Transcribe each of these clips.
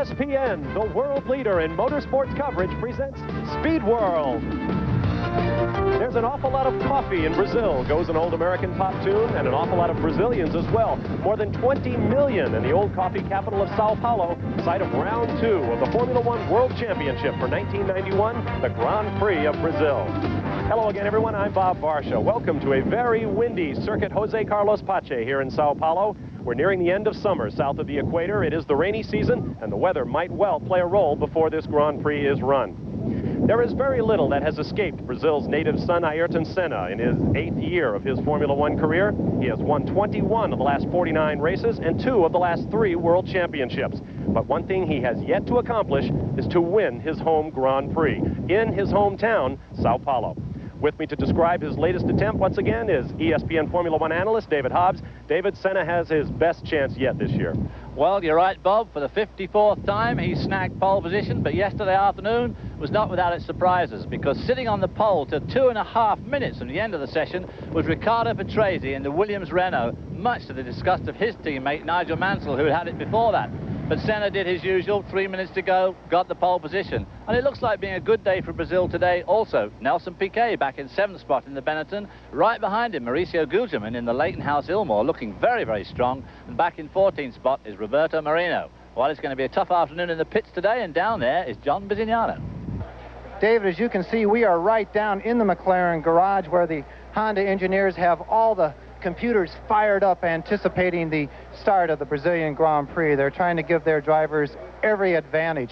ESPN, the world leader in motorsports coverage, presents Speed World. There's an awful lot of coffee in Brazil, goes an old American pop tune, and an awful lot of Brazilians as well. More than 20 million in the old coffee capital of Sao Paulo, site of round 2 of the Formula One World Championship for 1991, the Grand Prix of Brazil. Hello again, everyone. I'm Bob Varsha. Welcome to a very windy Circuit Jose Carlos Pache here in Sao Paulo. We're nearing the end of summer south of the equator. It is the rainy season, and the weather might well play a role before this Grand Prix is run. There is very little that has escaped Brazil's native son, Ayrton Senna, in his 8th year of his Formula One career. He has won 21 of the last 49 races and 2 of the last 3 World Championships. But one thing he has yet to accomplish is to win his home Grand Prix in his hometown, Sao Paulo. With me to describe his latest attempt, once again, is ESPN Formula One analyst David Hobbs. David, Senna has his best chance yet this year. Well, you're right, Bob. For the 54th time, he snagged pole position, but yesterday afternoon was not without its surprises, because sitting on the pole to 2.5 minutes from the end of the session was Riccardo Patrese in the Williams Renault, much to the disgust of his teammate Nigel Mansell, who had it before that. But Senna did his usual, 3 minutes to go, got the pole position. And it looks like being a good day for Brazil today also. Nelson Piquet back in 7th spot in the Benetton. Right behind him, Mauricio Gugelmin in the Leighton House Ilmore, looking very, very strong. And back in 14th spot is Roberto Marino. Well, it's going to be a tough afternoon in the pits today, and down there is John Bizignano. David, as you can see, we are right down in the McLaren garage where the Honda engineers have all the computers fired up anticipating the start of the Brazilian Grand Prix. They're trying to give their drivers every advantage.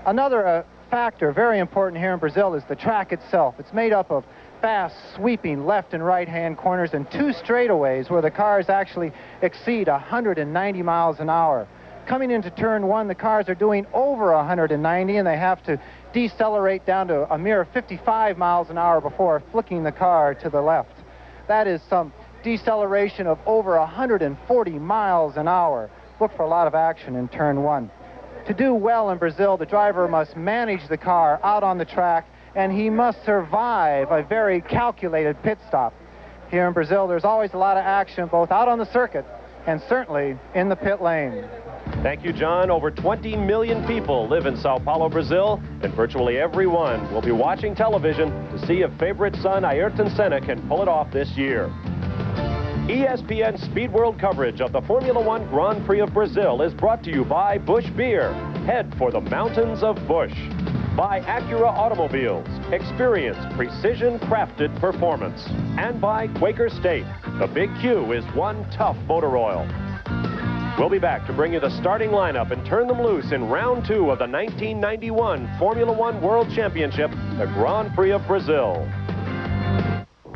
Another factor very important here in Brazil is the track itself. It's made up of fast, sweeping left and right-hand corners and 2 straightaways where the cars actually exceed 190 miles an hour. Coming into turn 1, the cars are doing over 190, and they have to decelerate down to a mere 55 miles an hour before flicking the car to the left. That is some deceleration of over 140 miles an hour. Look for a lot of action in turn 1. To do well in Brazil, the driver must manage the car out on the track, and he must survive a very calculated pit stop. Here in Brazil, there's always a lot of action, both out on the circuit and certainly in the pit lane. Thank you, John. Over 20 million people live in Sao Paulo, Brazil, and virtually everyone will be watching television to see if favorite son Ayrton Senna can pull it off this year. ESPN Speed World coverage of the Formula One Grand Prix of Brazil is brought to you by Busch Beer. Head for the mountains of Busch. By Acura Automobiles. Experience precision-crafted performance. And by Quaker State. The Big Q is one tough motor oil. We'll be back to bring you the starting lineup and turn them loose in round 2 of the 1991 Formula One World Championship, the Grand Prix of Brazil.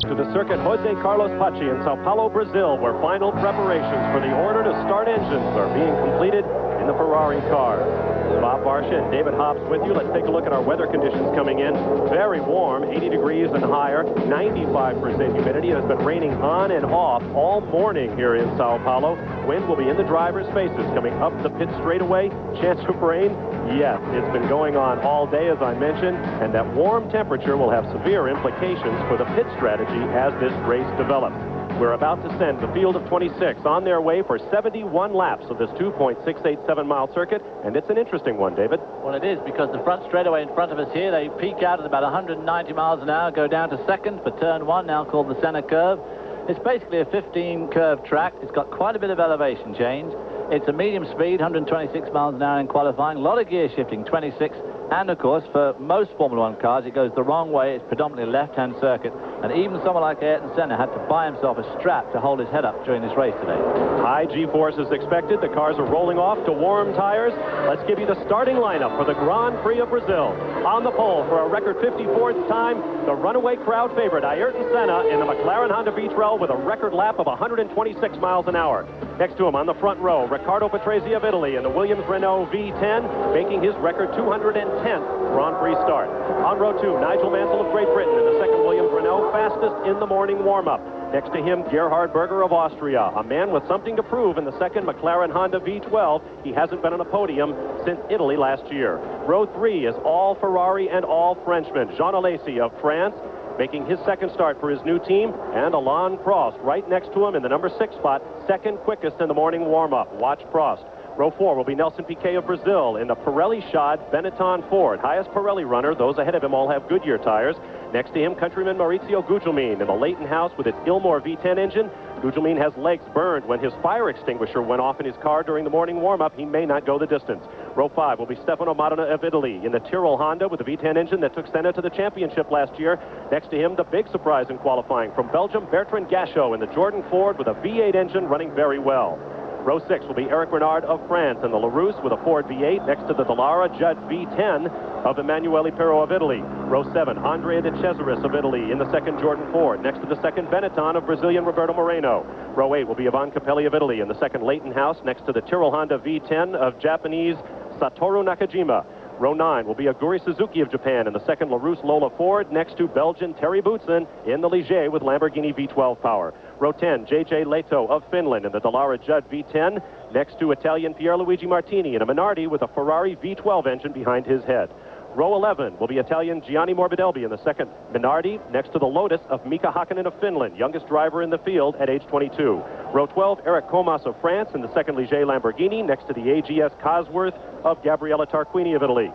To the Circuit Jose Carlos Pache in Sao Paulo, Brazil, where final preparations for the order to start engines are being completed in the Ferrari cars. Bob Varsha and David Hobbs with you. Let's take a look at our weather conditions coming in. Very warm, 80 degrees and higher, 95% humidity. It has been raining on and off all morning here in Sao Paulo. Wind will be in the driver's faces coming up the pit straightaway. Chance of rain? Yes, it's been going on all day, as I mentioned, and that warm temperature will have severe implications for the pit strategy as this race develops. We're about to send the field of 26 on their way for 71 laps of this 2.687-mile circuit, and it's an interesting one, David. Well, it is, because the front straightaway in front of us here, they peak out at about 190 miles an hour, go down to second for turn 1, now called the Senna curve. It's basically a 15-curve track. It's got quite a bit of elevation change. It's a medium speed, 126 miles an hour in qualifying, a lot of gear shifting, 26. And, of course, for most Formula One cars, it goes the wrong way. It's predominantly a left-hand circuit. And even someone like Ayrton Senna had to buy himself a strap to hold his head up during this race today. High G-force is expected. The cars are rolling off to warm tires. Let's give you the starting lineup for the Grand Prix of Brazil. On the pole for a record 54th time, the runaway crowd favorite, Ayrton Senna, in the McLaren Honda V12 with a record lap of 126 miles an hour. Next to him on the front row, Riccardo Patrese of Italy in the Williams Renault V10, making his record 210th Grand Prix start. On row 2, Nigel Mansell of Great Britain in the second Williams Renault, fastest in the morning warm-up. Next to him, Gerhard Berger of Austria, a man with something to prove in the second McLaren Honda V12. He hasn't been on a podium since Italy last year. Row 3 is all Ferrari and all Frenchmen. Jean Alesi of France, making his second start for his new team, and Alain Prost right next to him in the number 6 spot, second quickest in the morning warm-up. Watch Prost. Row 4 will be Nelson Piquet of Brazil in the Pirelli-shod Benetton Ford. Highest Pirelli runner. Those ahead of him all have Goodyear tires. Next to him, countryman Maurizio Gugelmin in the Leighton House with its Ilmor V10 engine. Gugelmin has legs burned when his fire extinguisher went off in his car during the morning warm-up. He may not go the distance. Row 5 will be Stefano Modena of Italy in the Tyrrell Honda with the V10 engine that took Senna to the championship last year. Next to him, the big surprise in qualifying from Belgium, Bertrand Gachot in the Jordan Ford with a V8 engine running very well. Row 6 will be Eric Renard of France in the Larousse with a Ford V8 next to the Dallara Judd V10 of Emanuele Pirro of Italy. Row 7, Andrea de Cesaris of Italy in the second Jordan Ford next to the second Benetton of Brazilian Roberto Moreno. Row 8 will be Ivan Capelli of Italy in the second Leighton House next to the Tyrrell Honda V10 of Japanese Satoru Nakajima. Row 9 will be Aguri Suzuki of Japan in the second LaRousse Lola Ford next to Belgian Terry Boutsen in the Ligier with Lamborghini V12 power. Row 10, JJ Leto of Finland in the Dallara Judd V10 next to Italian Pierluigi Martini in a Minardi with a Ferrari V12 engine behind his head. Row 11 will be Italian Gianni Morbidelli in the second Minardi next to the Lotus of Mika Hakkinen of Finland, youngest driver in the field at age 22. Row 12, Eric Comas of France in the second Ligier Lamborghini next to the AGS Cosworth of Gabriella Tarquini of Italy.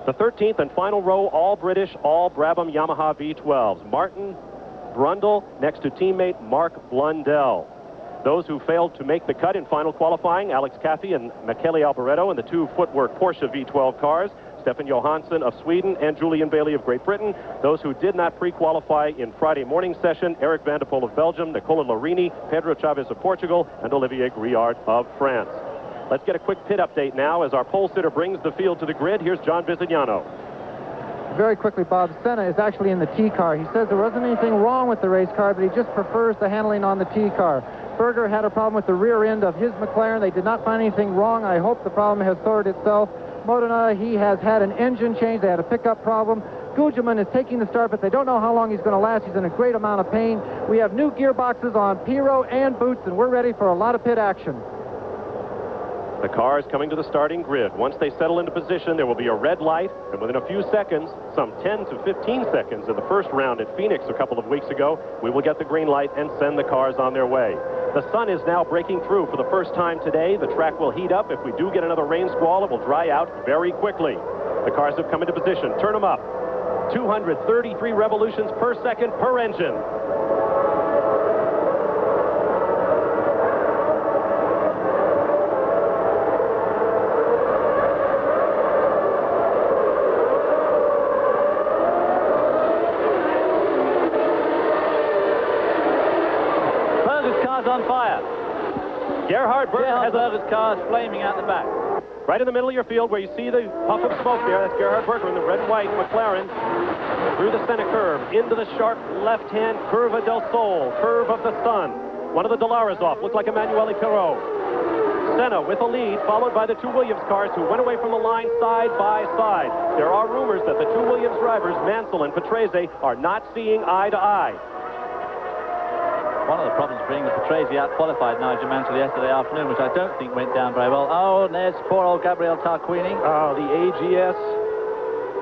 The 13th and final row, all British, all Brabham Yamaha V12s. Martin Brundle next to teammate Mark Blundell. Those who failed to make the cut in final qualifying, Alex Caffey and Michele Alboreto in the two Footwork Porsche V12 cars, Stefan Johansson of Sweden and Julian Bailey of Great Britain. Those who did not pre-qualify in Friday morning session, Eric Van der Poel of Belgium, Nicola Lorini, Pedro Chavez of Portugal, and Olivier Griard of France. Let's get a quick pit update now as our pole sitter brings the field to the grid. Here's John Visignano. Very quickly, Bob, Senna is actually in the T car. He says there wasn't anything wrong with the race car, but he just prefers the handling on the T car. Berger had a problem with the rear end of his McLaren. They did not find anything wrong. I hope the problem has sorted itself. Modena, he has had an engine change. They had a pickup problem. Gugelmin is taking the start, but they don't know how long he's going to last. He's in a great amount of pain. We have new gearboxes on Pirro and Boots, and we're ready for a lot of pit action. The cars coming to the starting grid. Once they settle into position, there will be a red light, and within a few seconds, some 10 to 15 seconds in the first round at Phoenix a couple of weeks ago, we will get the green light and send the cars on their way. The sun is now breaking through for the first time today. The track will heat up. If we do get another rain squall, it will dry out very quickly. The cars have come into position. Turn them up. 233 revolutions per second per engine. On fire. Gerhard Berger's car is flaming out the back. Right in the middle of your field where you see the puff of smoke there, that's Gerhard Berger in the red and white McLaren through the center curve into the sharp left-hand Curva del Sol, curve of the sun. One of the Dallaras off, looked like Emanuele Pirro. Senna with a lead, followed by the two Williams cars who went away from the line side by side. There are rumors that the two Williams drivers, Mansell and Patrese, are not seeing eye to eye. One of the problems being that Patrese out-qualified Nigel Mansell yesterday afternoon, which I don't think went down very well. Oh, there's poor old Gabriel Tarquini. Oh, the AGS,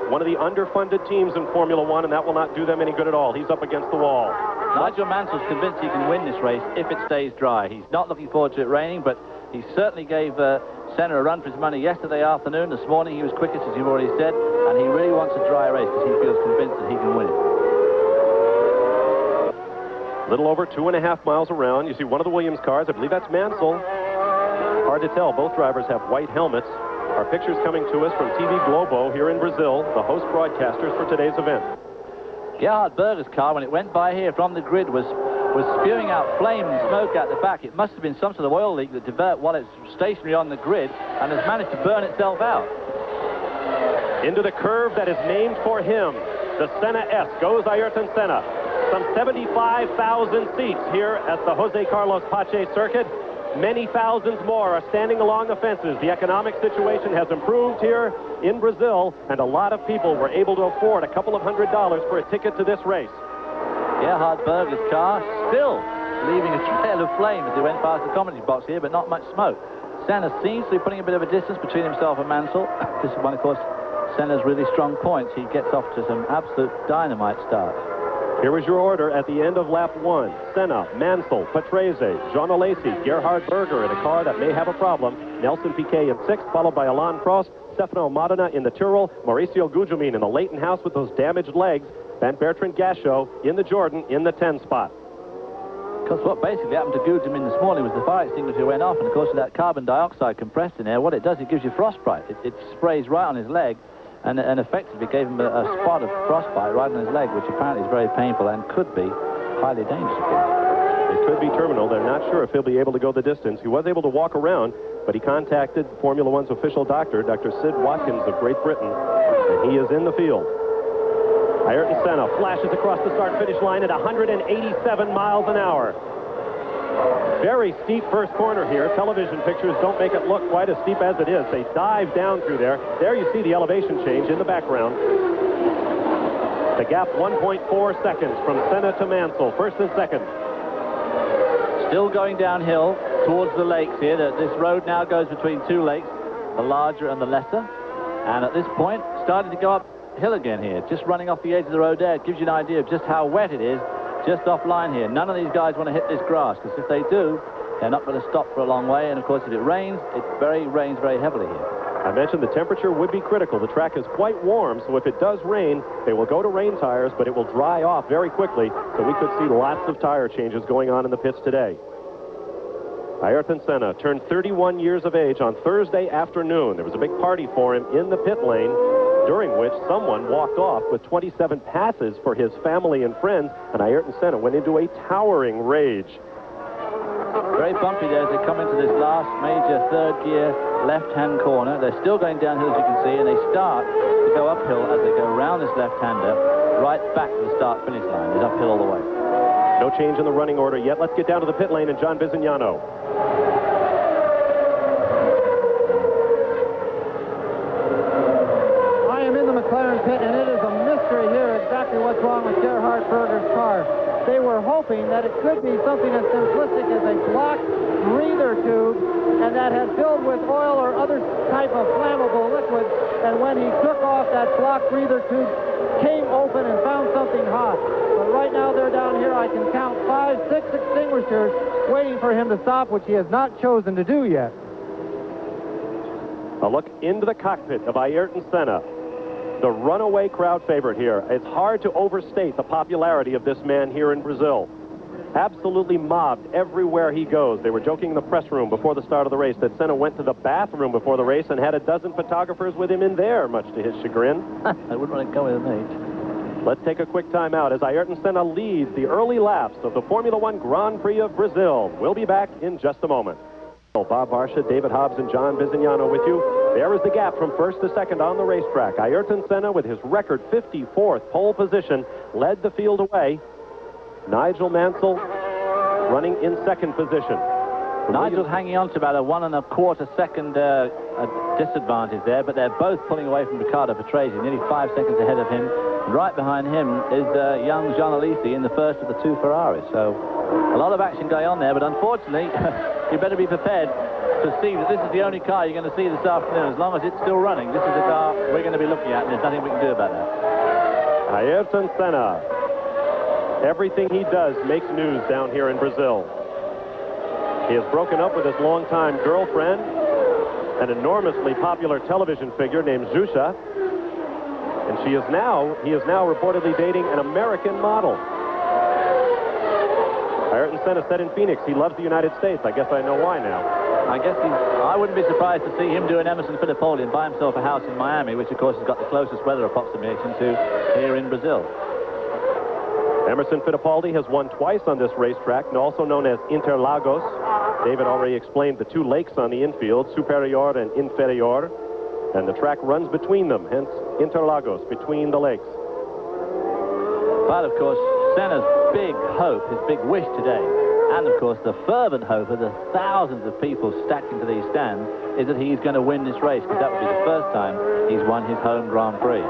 one of the underfunded teams in Formula One, and that will not do them any good at all. He's up against the wall. Nigel Mansell's convinced he can win this race if it stays dry. He's not looking forward to it raining, but he certainly gave Senna a run for his money yesterday afternoon. This morning he was quickest, as you've already said, and he really wants a dry race because he feels convinced that he can win it. A little over 2.5 miles around. You see one of the Williams cars. I believe that's Mansell. Hard to tell. Both drivers have white helmets. Our pictures coming to us from TV Globo here in Brazil, the host broadcasters for today's event. Gerhard Berger's car, when it went by here from the grid, was spewing out flame and smoke out the back. It must have been some sort of oil leak that developed while it's stationary on the grid and has managed to burn itself out. Into the curve that is named for him. The Senna S goes Ayrton Senna. Some 75,000 seats here at the Jose Carlos Pache circuit. Many thousands more are standing along the fences. The economic situation has improved here in Brazil, and a lot of people were able to afford a couple of $100s for a ticket to this race. Gerhard Berger's car still leaving a trail of flame as he went past the commentary box here, but not much smoke. Senna seems to be putting a bit of a distance between himself and Mansell. This is one, of course, Senna's really strong points. He gets off to some absolute dynamite starts. Here was your order at the end of lap 1. Senna, Mansell, Patrese, Jean Alesi, Gerhard Berger in a car that may have a problem. Nelson Piquet in 6th, followed by Alain Prost, Stefano Modena in the Tyrrell, Mauricio Gugelmin in the Leighton House with those damaged legs, and Bertrand Gachot in the Jordan in the 10 spot. Because what basically happened to Gugelmin this morning was the fire extinguisher went off, and of course with that carbon dioxide compressed in there, what it does, it gives you frostbite. It sprays right on his leg, and effectively gave him a spot of frostbite right on his leg, which apparently is very painful and could be highly dangerous for him. It could be terminal. They're not sure if he'll be able to go the distance. He was able to walk around, but he contacted Formula One's official doctor, Dr. Sid Watkins of Great Britain, and he is in the field. Ayrton Senna flashes across the start-finish line at 187 miles an hour. Very steep first corner here. Television pictures don't make it look quite as steep as it is. They dive down through there. There you see the elevation change in the background. The gap 1.4 seconds from Senna to Mansell, first and second. Still going downhill towards the lakes here. This road now goes between two lakes, the larger and the lesser. And at this point, starting to go uphill again here, just running off the edge of the road there. It gives you an idea of just how wet it is, just offline here. None of these guys want to hit this grass, because if they do, they're not going to stop for a long way. And of course, if it rains, it rains very heavily here. I mentioned the temperature would be critical. The track is quite warm, so if it does rain, they will go to rain tires, but it will dry off very quickly, so we could see lots of tire changes going on in the pits today. Ayrton Senna turned 31 years of age on Thursday afternoon. There was a big party for him in the pit lane, during which someone walked off with 27 passes for his family and friends, and Ayrton Senna went into a towering rage. Very bumpy there as they come into this last major third gear left-hand corner. They're still going downhill, as you can see, and they start to go uphill as they go around this left-hander right back to the start-finish line. It's uphill all the way. No change in the running order yet. Let's get down to the pit lane and John Bizignano. I am in the McLaren pit, and it is a mystery here exactly what's wrong with Gerhard Berger's car. They were hoping that it could be something as simplistic as a blocked breather tube, and that had filled with oil or other type of flammable liquid, and when he took off, that blocked breather tube came open and found something hot. But right now they're down here. I can count 5, 6 extinguishers waiting for him to stop, which he has not chosen to do yet. A look into the cockpit of Ayrton Senna, the runaway crowd favorite here. It's hard to overstate the popularity of this man here in Brazil. Absolutely mobbed everywhere he goes. They were joking in the press room before the start of the race that Senna went to the bathroom before the race and had a dozen photographers with him in there, much to his chagrin. I wouldn't want to go with me. Let's take a quick time out as Ayrton Senna leads the early laps of the Formula One Grand Prix of Brazil. We'll be back in just a moment. Bob Varsha, David Hobbs, and John Bizignano with you. There is the gap from first to second on the racetrack. Ayrton Senna, with his record 54th pole position, led the field away. Nigel Mansell running in second position. Nigel's hanging on to about a 1 1/4 second disadvantage there, but they're both pulling away from Riccardo Patrese, nearly 5 seconds ahead of him. Right behind him is young Jean Alesi in the first of the two Ferraris. So a lot of action going on there, but unfortunately, you better be prepared to see that this is the only car you're going to see this afternoon. As long as it's still running, this is the car we're going to be looking at, and there's nothing we can do about that. Ayrton Senna. Everything he does makes news down here in Brazil. He has broken up with his longtime girlfriend, an enormously popular television figure named Xuxa, and he is now reportedly dating an American model. Ayrton Senna said in Phoenix he loves the United States. I guess I know why now. I wouldn't be surprised to see him do an Emerson Fittipaldi and buy himself a house in Miami, which of course has got the closest weather approximation to here in Brazil. Emerson Fittipaldi has won twice on this racetrack, also known as Interlagos. David already explained the two lakes on the infield, Superior and Inferior, and the track runs between them, hence Interlagos, between the lakes. But of course, Senna's big hope, his big wish today, and of course the fervent hope of the thousands of people stacked into these stands, is that he's going to win this race, because that would be the first time he's won his home Grand Prix.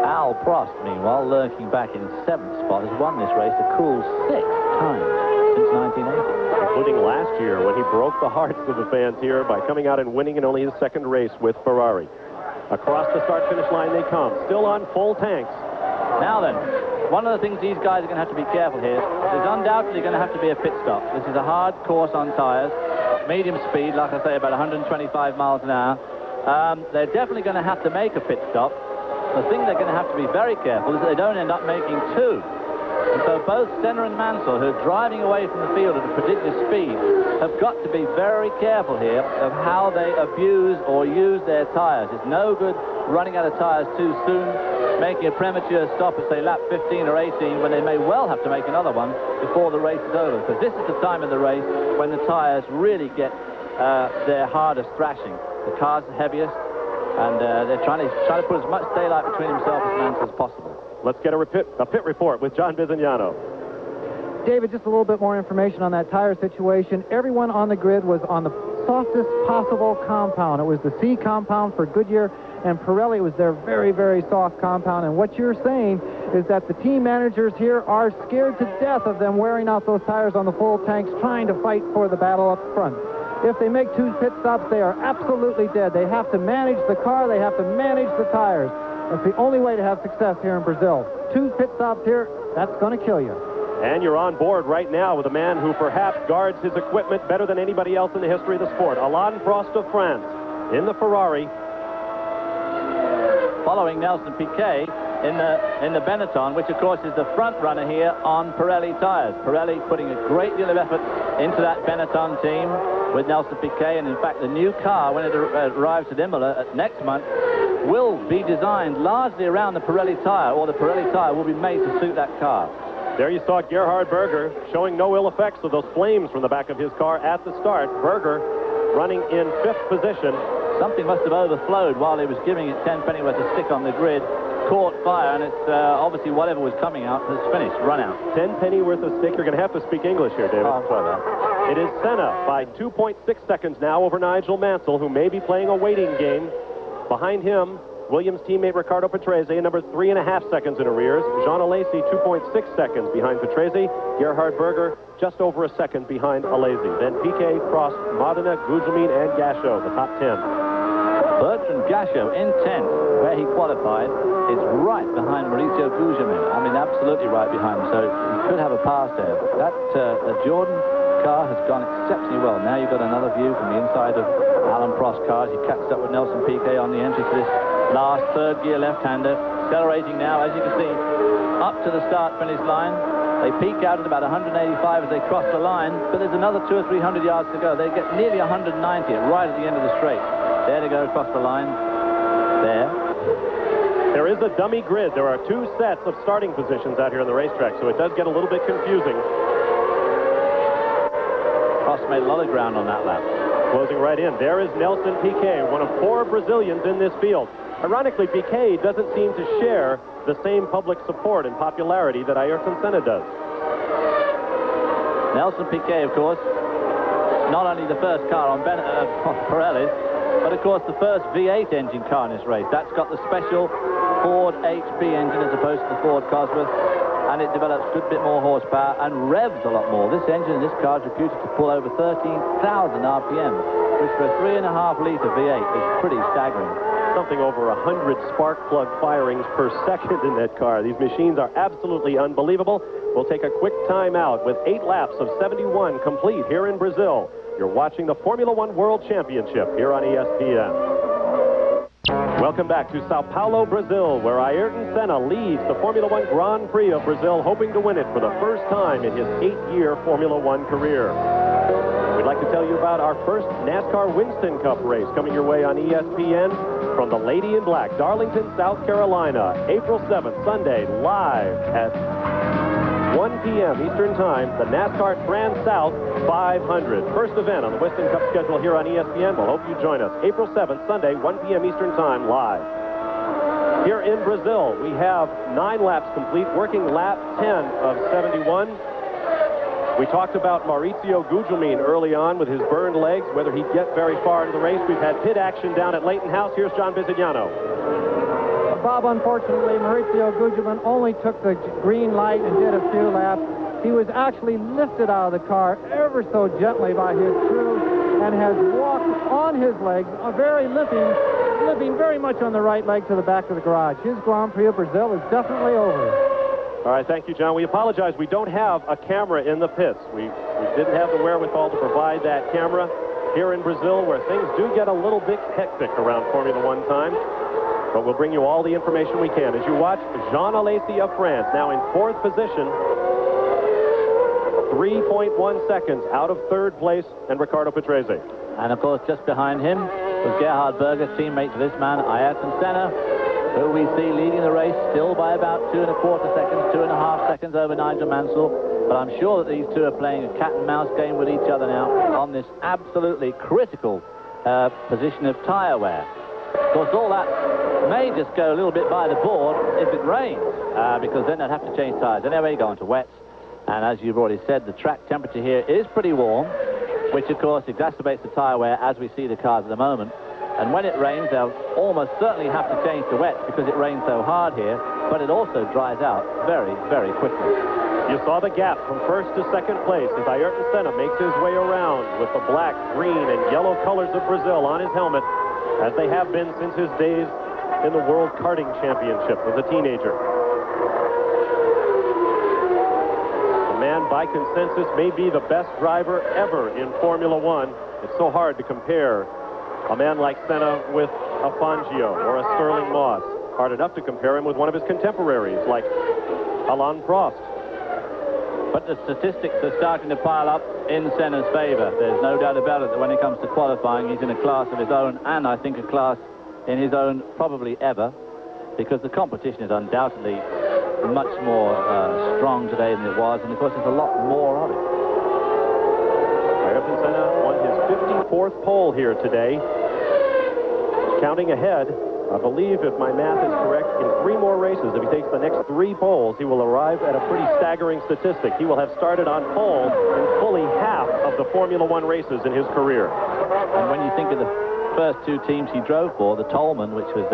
Al Prost, meanwhile, lurking back in 7th spot, has won this race a cool 6 times since 1980. Including last year when he broke the hearts of the fans here by coming out and winning in only his second race with Ferrari. Across the start-finish line they come, still on full tanks. Now then, one of the things these guys are going to have to be careful here, there's undoubtedly going to have to be a pit stop. This is a hard course on tires. got medium speed, like I say, about 125 miles an hour. They're definitely going to have to make a pit stop. The thing they're going to have to be very careful is that they don't end up making two. And so both Senna and Mansell, who are driving away from the field at a prodigious speed, have got to be very careful here of how they abuse or use their tyres. It's no good running out of tyres too soon, making a premature stop at, say, lap 15 or 18, when they may well have to make another one before the race is over. Because this is the time of the race when the tyres really get their hardest thrashing. The cars are heaviest, and they're trying to put as much daylight between himself and Mansell as possible. Let's get a pit report with John Bizignano. David, just a little bit more information on that tire situation. Everyone on the grid was on the softest possible compound. It was the C compound for Goodyear, and Pirelli was their very, very soft compound. And what you're saying is that the team managers here are scared to death of them wearing out those tires on the full tanks, trying to fight for the battle up front. If they make two pit stops, they are absolutely dead. They have to manage the car. They have to manage the tires. That's the only way to have success here in Brazil. Two pit stops here, that's going to kill you. And you're on board right now with a man who perhaps guards his equipment better than anybody else in the history of the sport. Alain Prost of France in the Ferrari. Following Nelson Piquet in the Benetton, which of course is the front runner here on Pirelli tires. Pirelli putting a great deal of effort into that Benetton team with Nelson Piquet, and in fact the new car, when it arrives at Imola next month, will be designed largely around the Pirelli tire, or the Pirelli tire will be made to suit that car. There you saw Gerhard Berger showing no ill effects of those flames from the back of his car at the start. Berger running in 5th position. Something must have overflowed while he was giving it 10 pennyworth a stick on the grid, caught fire, and it's obviously whatever was coming out has finished, run out. 10 pennyworth a stick. You're going to have to speak English here, David. It is Senna by 2.6 seconds now over Nigel Mansell, who may be playing a waiting game. Behind him, Williams teammate Ricardo Patrese, a number 3.5 seconds in arrears. Jean Alesi, 2.6 seconds behind Patrese. Gerhard Berger, just over a second behind Alesi. Then Piquet, Prost, Modena, Gugelmin, and Gasho, the top 10. Bertrand Gasho in 10th, where he qualified, is right behind Mauricio Gugelmin. I mean, absolutely right behind him, so he could have a pass there. That the Jordan car has gone exceptionally well. Now you've got another view from the inside of Alain Prost car. He catches up with Nelson Piquet on the entry to this last third gear left-hander. Accelerating now, as you can see, up to the start-finish line. They peak out at about 185 as they cross the line, but there's another 200 or 300 yards to go. They get nearly 190 right at the end of the straight. There to go across the line. There. There is a dummy grid. There are 2 sets of starting positions out here on the racetrack, so it does get a little bit confusing. Prost made a lot of ground on that lap. Closing right in. There is Nelson Piquet, one of 4 Brazilians in this field. Ironically, Piquet doesn't seem to share the same public support and popularity that Ayrton Senna does. Nelson Piquet, of course, not only the first car on Pirelli, but of course the first V8 engine car in this race. That's got the special Ford HB engine as opposed to the Ford Cosworth, and it develops a good bit more horsepower and revs a lot more. This engine in this car is reputed to pull over 13,000 RPM, which for a 3.5-litre V8 is pretty staggering. Something over 100 spark plug firings per second in that car. These machines are absolutely unbelievable. We'll take a quick time out with 8 laps of 71 complete here in Brazil. You're watching the Formula One World Championship here on ESPN. Welcome back to Sao Paulo, Brazil, where Ayrton Senna leads the Formula One Grand Prix of Brazil, hoping to win it for the first time in his 8-year Formula One career. We'd like to tell you about our first NASCAR Winston Cup race coming your way on ESPN from the Lady in Black, Darlington, South Carolina, April 7th, Sunday, live at 1 p.m. Eastern Time, the NASCAR Trans-South 500. First event on the Winston Cup schedule here on ESPN. We'll hope you join us. April 7th, Sunday, 1 p.m. Eastern Time, live. Here in Brazil, we have 9 laps complete, working lap 10 of 71. We talked about Mauricio Gugelmin early on with his burned legs, whether he'd get very far into the race. We've had pit action down at Leighton House. Here's John Bizignano. Bob, unfortunately, Mauricio Gugelmin only took the green light and did a few laps. He was actually lifted out of the car ever so gently by his crew and has walked on his legs, limping very much on the right leg to the back of the garage. His Grand Prix of Brazil is definitely over. All right, thank you, John. We apologize. We don't have a camera in the pits. We didn't have the wherewithal to provide that camera. here in Brazil, where things do get a little bit hectic around Formula One time. But we'll bring you all the information we can as you watch Jean Alesi of France, now in 4th position, 3.1 seconds out of 3rd place, and Riccardo Patrese. And of course, just behind him was Gerhard Berger, teammate to this man, Ayrton Senna, who we see leading the race still by about 2.25 seconds, 2.5 seconds over Nigel Mansell. But I'm sure that these two are playing a cat and mouse game with each other now on this absolutely critical position of tyre wear. Of course, all that may just go a little bit by the board if it rains, because then they'll have to change tyres. Anyway, go into wets. And as you've already said, the track temperature here is pretty warm, which of course exacerbates the tyre wear as we see the cars at the moment. And when it rains, they'll almost certainly have to change to wet because it rains so hard here, but it also dries out very, very quickly. You saw the gap from 1st to 2nd place as Ayrton Senna makes his way around with the black, green, and yellow colors of Brazil on his helmet, as they have been since his days in the World Karting Championship as a teenager. The man, by consensus, may be the best driver ever in Formula One. It's so hard to compare a man like Senna with a Fangio or a Sterling Moss. Hard enough to compare him with one of his contemporaries like Alain Prost. But the statistics are starting to pile up in Senna's favor. There's no doubt about it that when it comes to qualifying, he's in a class of his own, and I think a class in his own probably ever, because the competition is undoubtedly much more strong today than it was, and of course there's a lot more of it. Ayrton Senna won his 54th pole here today. Counting ahead, I believe, if my math is correct, in 3 more races, if he takes the next 3 poles, he will arrive at a pretty staggering statistic. He will have started on pole in fully half of the Formula One races in his career. And when you think of the first 2 teams he drove for, the Tolman, which was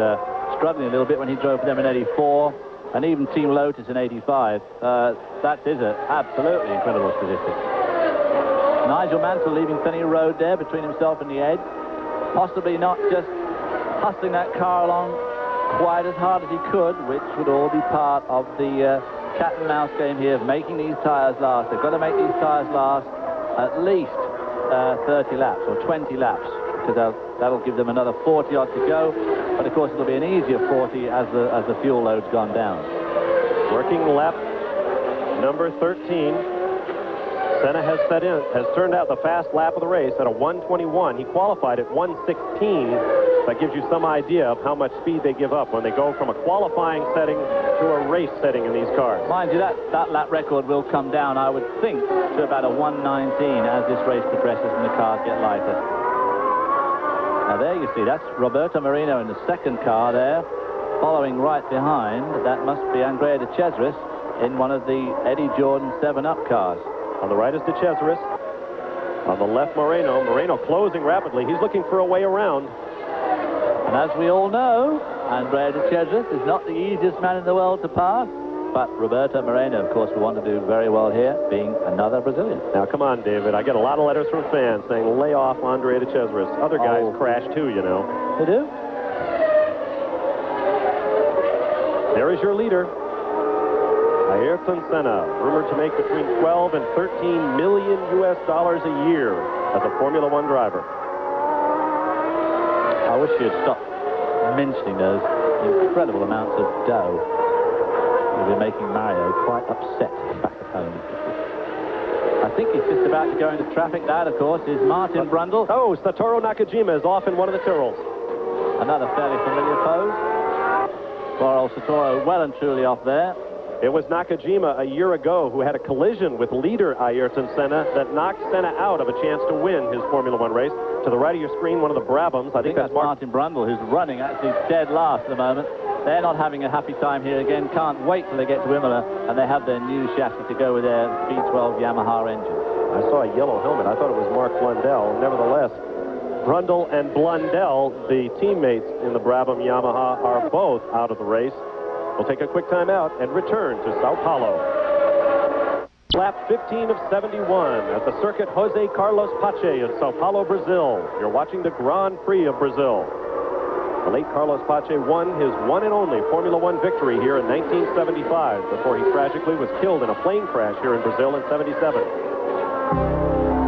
struggling a little bit when he drove for them in '84, and even Team Lotus in '85, that is an absolutely incredible statistic. Nigel Mansell leaving plenty of road there between himself and the edge, possibly not just hustling that car along quite as hard as he could, which would all be part of the cat and mouse game here of making these tyres last. They've got to make these tyres last at least 30 laps or 20 laps, because that'll give them another 40 odd to go. But of course it'll be an easier 40 as the fuel load's gone down. Working lap number 13. Senna has turned out the fast lap of the race at a 1:21. He qualified at 1:16. That gives you some idea of how much speed they give up when they go from a qualifying setting to a race setting in these cars. Mind you, that lap record will come down, I would think, to about a 1:19 as this race progresses and the cars get lighter. Now there you see, that's Roberto Merino in the 2nd car there, following right behind. That must be Andrea de Cesaris in one of the Eddie Jordan 7-Up cars. On the right is de Cesaris. On the left, Moreno. Moreno closing rapidly. He's looking for a way around. And as we all know, Andrea de Cesaris is not the easiest man in the world to pass. But Roberto Moreno, of course, will want to do very well here, being another Brazilian. Now, come on, David. I get a lot of letters from fans saying, lay off Andrea de Cesaris. Other guys crash, too, you know. They do? There is your leader, Ayrton Senna, rumored to make between 12 and 13 million US dollars a year as a Formula One driver. I wish you'd stop mentioning those incredible amounts of dough. You'll be making Mario quite upset back at home. I think he's just about to go into traffic. That, of course, is Martin Brundle. Oh, Satoru Nakajima is off in one of the Tyrrells. Another fairly familiar pose. Poor old Satoru well and truly off there. It was Nakajima a year ago who had a collision with leader Ayrton Senna that knocked Senna out of a chance to win his Formula One race. To the right of your screen, one of the Brabhams. I think that's Martin Brundle, who's running actually dead last at the moment. They're not having a happy time here again. Can't wait till they get to Imola and they have their new chassis to go with their V12 Yamaha engine. I saw a yellow helmet. I thought it was Mark Blundell. Nevertheless, Brundle and Blundell, the teammates in the Brabham Yamaha, are both out of the race. We'll take a quick time out and return to Sao Paulo. Lap 15 of 71 at the circuit Jose Carlos Pache in Sao Paulo, Brazil. You're watching the Grand Prix of Brazil. The late Carlos Pache won his one and only Formula One victory here in 1975 before he tragically was killed in a plane crash here in Brazil in '77.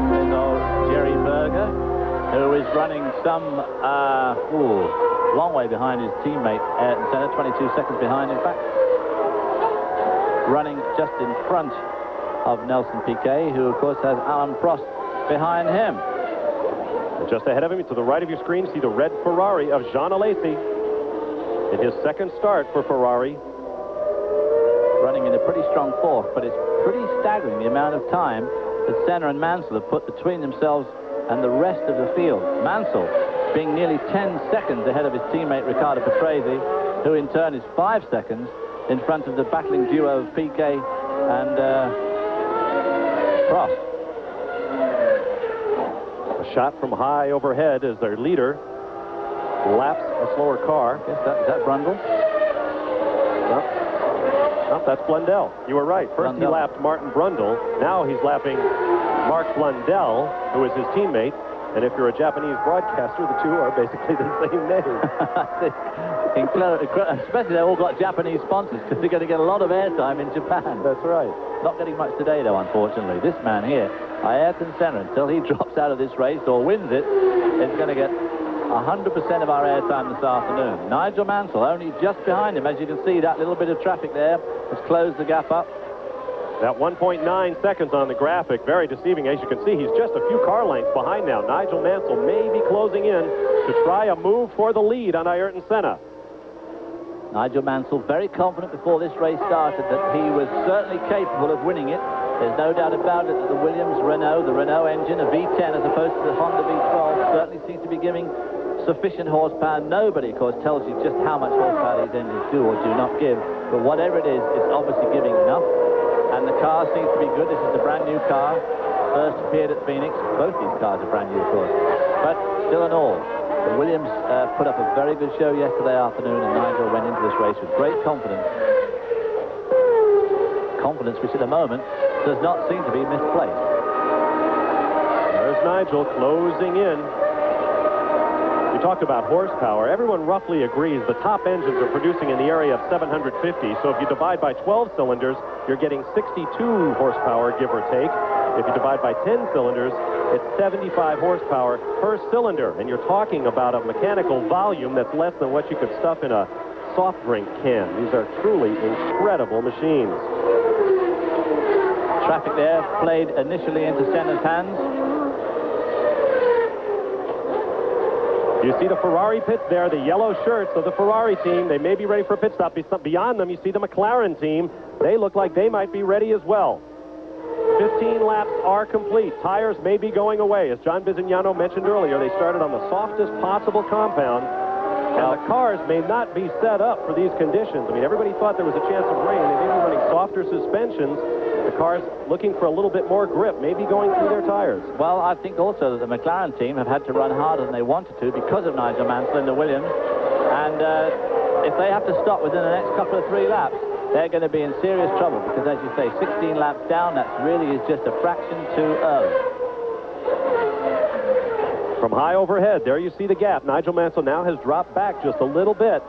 There's old Jerry Berger who is running some long way behind his teammate Ayrton Senna, 22 seconds behind, in fact. Running just in front of Nelson Piquet, who, of course, has Alain Prost behind him. And just ahead of him, to the right of your screen, see the red Ferrari of Jean Alesi in his second start for Ferrari. Running in a pretty strong fourth, but it's pretty staggering the amount of time that Senna and Mansell have put between themselves and the rest of the field. Mansell being nearly 10 seconds ahead of his teammate Riccardo Patrese, who in turn is 5 seconds in front of the battling duo of Piquet and Prost. A shot from high overhead as their leader laps a slower car. Is that Brundle? No, that's Blundell. You were right. First Blundell. He lapped Martin Brundle. Now he's lapping Mark Blundell, who is his teammate. And if you're a Japanese broadcaster, the two are basically the same name. Especially they all got Japanese sponsors, because they're going to get a lot of airtime in Japan. That's right. Not getting much today, though, unfortunately. This man here, Ayrton Senna, until he drops out of this race or wins it, is going to get 100% of our airtime this afternoon. Nigel Mansell only just behind him. As you can see, that little bit of traffic there has closed the gap up. That 1.9 seconds on the graphic, very deceiving. As you can see, he's just a few car lengths behind now. Nigel Mansell may be closing in to try a move for the lead on Ayrton Senna. Nigel Mansell very confident before this race started that he was certainly capable of winning it. There's no doubt about it that the Williams Renault, the Renault engine, a V10 as opposed to the Honda V12, certainly seems to be giving sufficient horsepower. Nobody, of course, tells you just how much horsepower these engines do or do not give. But whatever it is, it's obviously giving enough. And the car seems to be good. This is the brand new car. First appeared at Phoenix. Both these cars are brand new, of course. But still in all, the Williams put up a very good show yesterday afternoon, and Nigel went into this race with great confidence. Confidence which at the moment does not seem to be misplaced. There's Nigel closing in. We talked about horsepower. Everyone roughly agrees the top engines are producing in the area of 750. So if you divide by 12 cylinders, you're getting 62 horsepower, give or take. If you divide by 10 cylinders, it's 75 horsepower per cylinder. And you're talking about a mechanical volume that's less than what you could stuff in a soft drink can. These are truly incredible machines. Traffic there played initially into Senna's hands. You see the Ferrari pits there, the yellow shirts of the Ferrari team. They may be ready for a pit stop. Beyond them, you see the McLaren team. They look like they might be ready as well. 15 laps are complete. Tires may be going away. As John Bizignano mentioned earlier, they started on the softest possible compound. And the cars may not be set up for these conditions. I mean, everybody thought there was a chance of rain. They may be running softer suspensions. The cars looking for a little bit more grip, maybe going through their tires. Well, I think also that the McLaren team have had to run harder than they wanted to because of Nigel Mansell and the Williams. And if they have to stop within the next couple of 3 laps, they're going to be in serious trouble because, as you say, 16 laps down, that really is just a fraction too early. From high overhead, there you see the gap. Nigel Mansell now has dropped back just a little bit.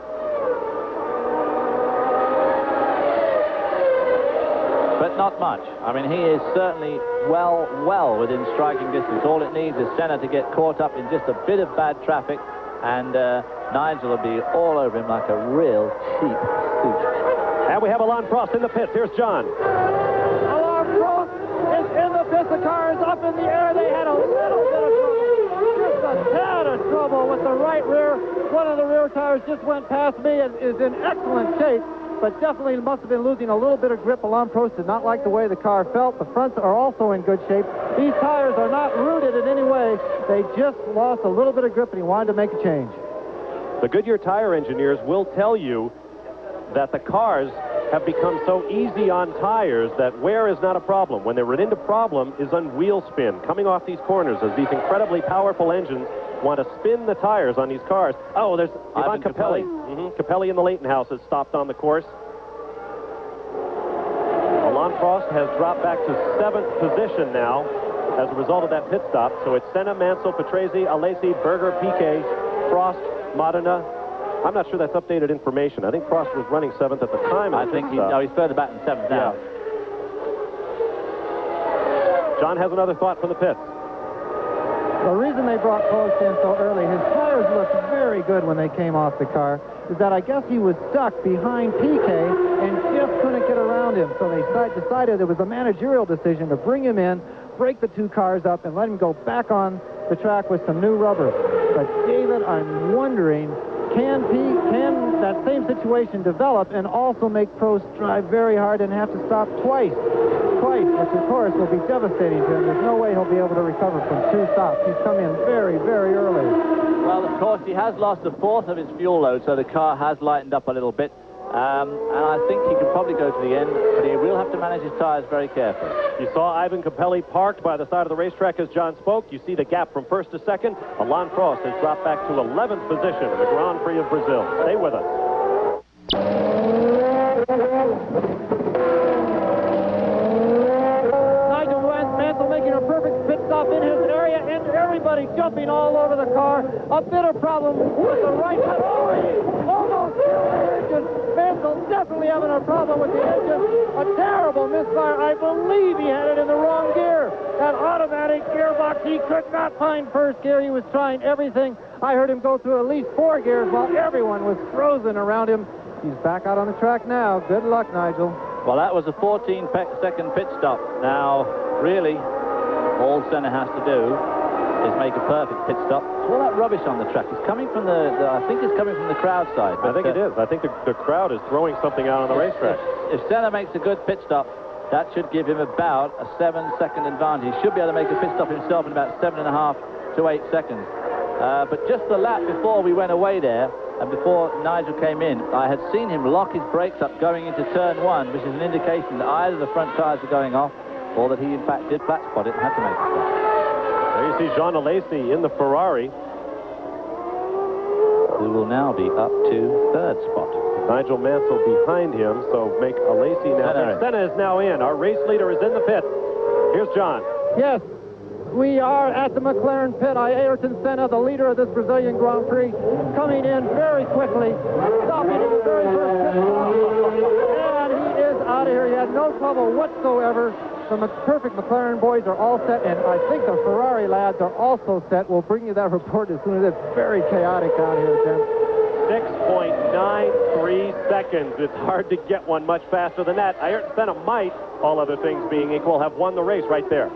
But not much. I mean, he is certainly well within striking distance. All it needs is Senna to get caught up in just a bit of bad traffic, and Nigel will be all over him like a real cheap suit. And we have Alain Prost in the pits. Here's John. Alain Prost is in the pits. The car is up in the air. They had a little bit of trouble. Just a tad of trouble with the right rear. One of the rear tires just went past me and is in excellent shape, but definitely must have been losing a little bit of grip. Alain Prost did not like the way the car felt. The fronts are also in good shape. These tires are not rooted in any way. They just lost a little bit of grip, and he wanted to make a change. The Goodyear tire engineers will tell you that the cars have become so easy on tires that wear is not a problem. When they run into problem is on wheel spin, coming off these corners as these incredibly powerful engines want to spin the tires on these cars. Oh, there's Ivan Capelli. Capelli in the Leighton house has stopped on the course. Alain Prost has dropped back to 7th position now as a result of that pit stop. So it's Senna, Mansell, Patrese, Alesi, Berger, Piquet, Prost, Modena. I'm not sure that's updated information. I think Prost was running 7th at the time. I think he's further back than 7th now. Yeah. John has another thought from the pits. The reason they brought Prost in so early, his tires looked very good when they came off the car, is that I guess he was stuck behind PK and just couldn't get around him. So they decided it was a managerial decision to bring him in, break the two cars up, and let him go back on the track with some new rubber. But David, I'm wondering, can that same situation develop and also make Prost drive very hard and have to stop twice, which of course will be devastating to him. There's no way he'll be able to recover from two stops. He's come in very, very early. Well, of course, he has lost a fourth of his fuel load, so the car has lightened up a little bit. And I think he could probably go to the end, but he will have to manage his tires very carefully. You saw Ivan Capelli parked by the side of the racetrack as John spoke. You see the gap from first to second. Alain Prost has dropped back to 11th position in the Grand Prix of Brazil. Stay with us. Nigel Mansell making a perfect pit stop in his area, and everybody jumping all over the car. A bit of problem with the right side. Oh, he almost killed the engine. Mansell definitely having a problem with the engine. A terrible misfire. I believe he had it in the wrong gear. That automatic gearbox, he could not find first gear. He was trying everything. I heard him go through at least 4 gears while everyone was frozen around him. He's back out on the track now. Good luck, Nigel. Well, that was a 14-second pit stop. Now, really, all Senna has to do is make a perfect pit stop. All that rubbish on the track is coming from I think it's coming from the crowd side. I think it is. I think the crowd is throwing something out on the racetrack. If Senna makes a good pit stop, that should give him about a 7-second advantage. He should be able to make a pit stop himself in about 7.5 to 8 seconds. But just the lap before we went away there, and before Nigel came in, I had seen him lock his brakes up going into turn 1, which is an indication that either the front tires are going off, or that he in fact did flat spot it and had to make a stop. There you see Jean Alesi in the Ferrari, who will now be up to 3rd spot. Nigel Mansell behind him, so make Alesi now. Senna is now in. Our race leader is in the pit. Here's John. Yes, we are at the McLaren pit. Ayrton Senna, the leader of this Brazilian Grand Prix, coming in very quickly, stopping at the very first pit stop. And he is out of here. He had no trouble whatsoever. The perfect McLaren boys are all set, and I think the Ferrari lads are also set. We'll bring you that report as soon as it's very chaotic down here, Tim. 6.93 seconds. It's hard to get one much faster than that. Ayrton Senna might, all other things being equal, have won the race right there.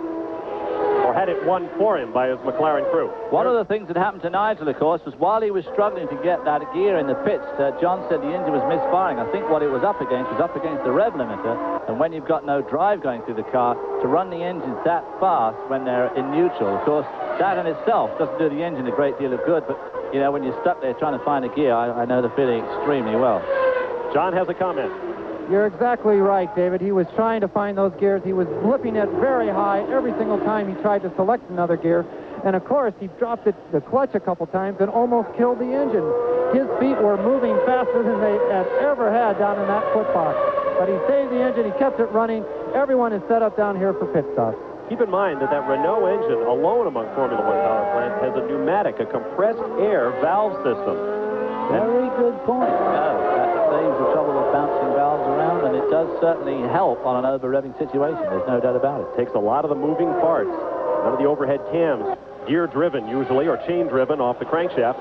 Or had it won for him by his McLaren crew. One of the things that happened to Nigel, of course, was while he was struggling to get that gear in the pits, John said the engine was misfiring. I think what it was up against the rev limiter, and when you've got no drive going through the car, to run the engines that fast when they're in neutral, of course, that in itself doesn't do the engine a great deal of good, but, you know, when you're stuck there trying to find a gear, I know the feeling extremely well. John has a comment. You're exactly right, David. He was trying to find those gears. He was flipping it very high every single time he tried to select another gear. And, of course, he dropped the clutch a couple times and almost killed the engine. His feet were moving faster than they had ever had down in that foot box. But he saved the engine. He kept it running. Everyone is set up down here for pit stops. Keep in mind that Renault engine, alone among Formula One power plants, has a pneumatic, a compressed air valve system. Very good point. That saves the trouble of bouncing valves around, and it does certainly help on an over-revving situation. There's no doubt about it. Takes a lot of the moving parts. None of the overhead cams, gear-driven usually, or chain-driven off the crankshaft.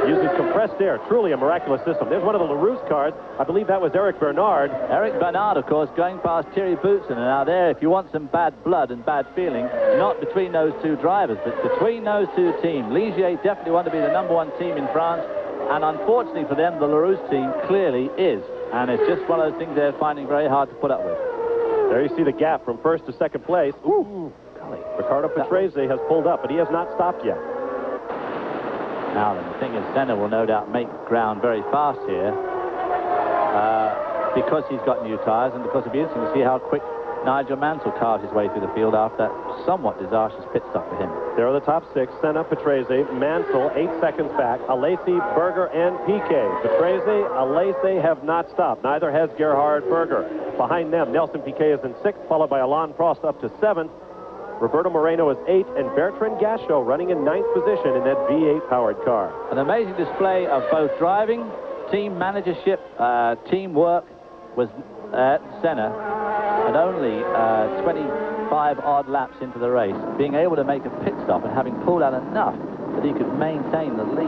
Uses compressed air. Truly a miraculous system. There's one of the LaRousse cars. I believe that was Eric Bernard. Eric Bernard, of course, going past Thierry Boutsen. And now there, if you want some bad blood and bad feeling, not between those two drivers, but between those two teams. Ligier definitely want to be the #1 team in France. And unfortunately for them, the LaRousse team clearly is. And it's just one of those things they're finding very hard to put up with. There you see the gap from first to second place. Ooh, golly. Ricardo Patrese has pulled up, but he has not stopped yet. Now then, the thing is, Senna will no doubt make ground very fast here because he's got new tyres, and because it'll be interesting to see how quick Nigel Mansell carves his way through the field after that somewhat disastrous pit stop for him. There are the top 6. Senna, Patrese, Mansell, 8 seconds back. Alesi, Berger, and Piquet. Patrese, Alesi have not stopped. Neither has Gerhard Berger. Behind them, Nelson Piquet is in 6th, followed by Alain Prost up to 7th. Roberto Moreno is 8th, and Bertrand Gachot running in 9th position in that V8-powered car. An amazing display of both driving, team managership, teamwork was at Senna. And only 20 5 odd laps into the race, being able to make a pit stop and having pulled out enough that he could maintain the lead.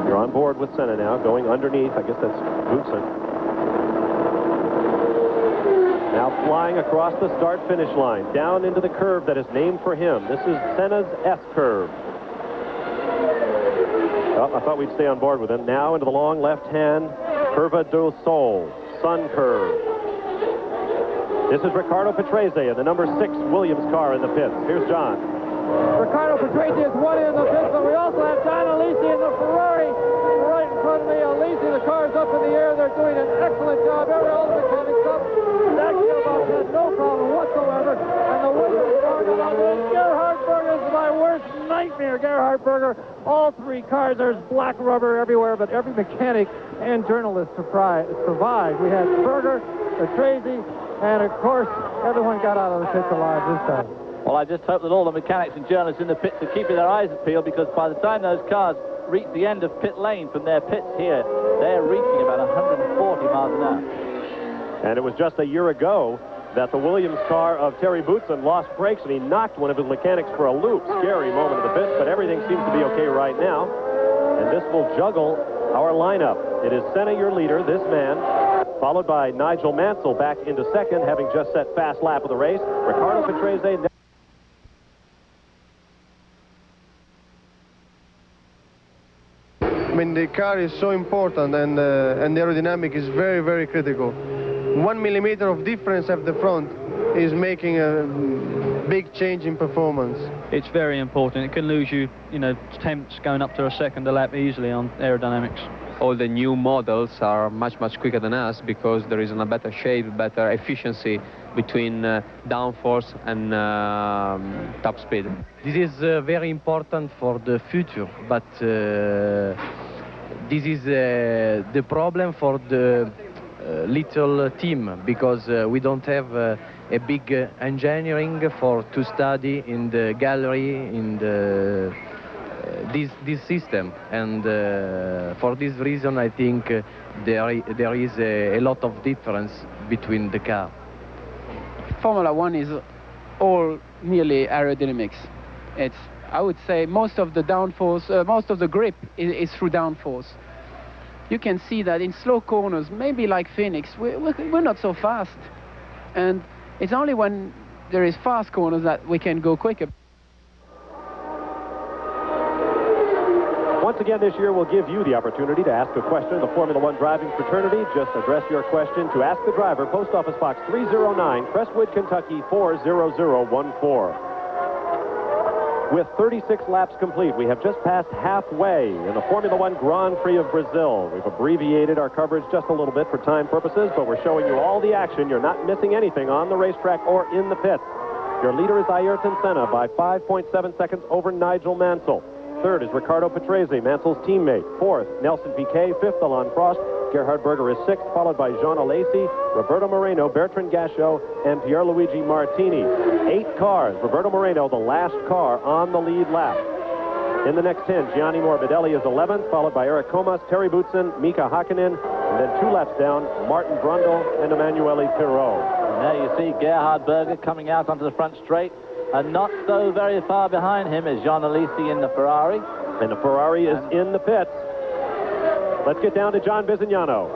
You're on board with Senna now, going underneath. I guess that's Boutsen. Now flying across the start-finish line, down into the curve that is named for him. This is Senna's S-curve. Oh, I thought we'd stay on board with him. Now into the long left-hand Curva del Sol, Sun Curve. This is Ricardo Patrese in the number 6 Williams car in the pits. Here's John. Ricardo Patrese is one in the pits, but we also have John Alesi in the Ferrari right in front of me. Alesi, the car's up in the air. They're doing an excellent job. All the mechanics up. That gearbox has no problem whatsoever. And the Williams car is up. Gerhard Berger is my worst nightmare. Gerhard Berger. All 3 cars, there's black rubber everywhere, but every mechanic and journalist survived. We had Berger, Patrese, and of course, everyone got out of the pits alive this time. Well, I just hope that all the mechanics and journalists in the pits are keeping their eyes peeled, because by the time those cars reach the end of pit lane from their pits here, they're reaching about 140 miles an hour. And it was just a year ago that the Williams car of Terry Boutsen lost brakes, and he knocked one of his mechanics for a loop. Scary moment of the pits, but everything seems to be okay right now. And this will juggle our lineup. It is Senna, your leader, this man, followed by Nigel Mansell back into second, having just set fast lap of the race. Ricardo Patrese. I mean, the car is so important, and the aerodynamic is very, very critical. 1 millimeter of difference at the front is making a big change in performance. It's very important. It can lose you, tenths going up to a second a lap easily on aerodynamics. All the new models are much quicker than us, because there is a better shape, better efficiency between downforce and top speed. This is very important for the future, but this is the problem for the little team, because we don't have a big engineering to study in the gallery in the this system, and for this reason I think there is a lot of difference between the car. Formula One is all nearly aerodynamics. It's, I would say, most of the downforce, most of the grip is through downforce. You can see that in slow corners, maybe like Phoenix, we're not so fast, and it's only when there is fast corners that we can go quicker. Once again this year, we'll give you the opportunity to ask a question of the Formula One driving fraternity. Just address your question to Ask the Driver, Post Office Box 309, Crestwood, Kentucky 40014. With 36 laps complete, we have just passed halfway in the Formula One Grand Prix of Brazil. We've abbreviated our coverage just a little bit for time purposes, but we're showing you all the action. You're not missing anything on the racetrack or in the pits. Your leader is Ayrton Senna by 5.7 seconds over Nigel Mansell. Third is Ricardo Patrese, Mansell's teammate. Fourth, Nelson Piquet. Fifth, Alain Prost. Gerhard Berger is sixth, followed by Jean Alesi, Roberto Moreno, Bertrand Gachot, and Pierluigi Martini. 8 cars. Roberto Moreno, the last car on the lead lap. In the next 10, Gianni Morbidelli is 11th, followed by Eric Comas, Terry Boutsen, Mika Hakkinen, and then 2 laps down, Martin Brundle and Emanuele Pirot. And there you see Gerhard Berger coming out onto the front straight, and not so very far behind him is Jean Alesi in the Ferrari. And the Ferrari is in the pits. Let's get down to John Bizignano.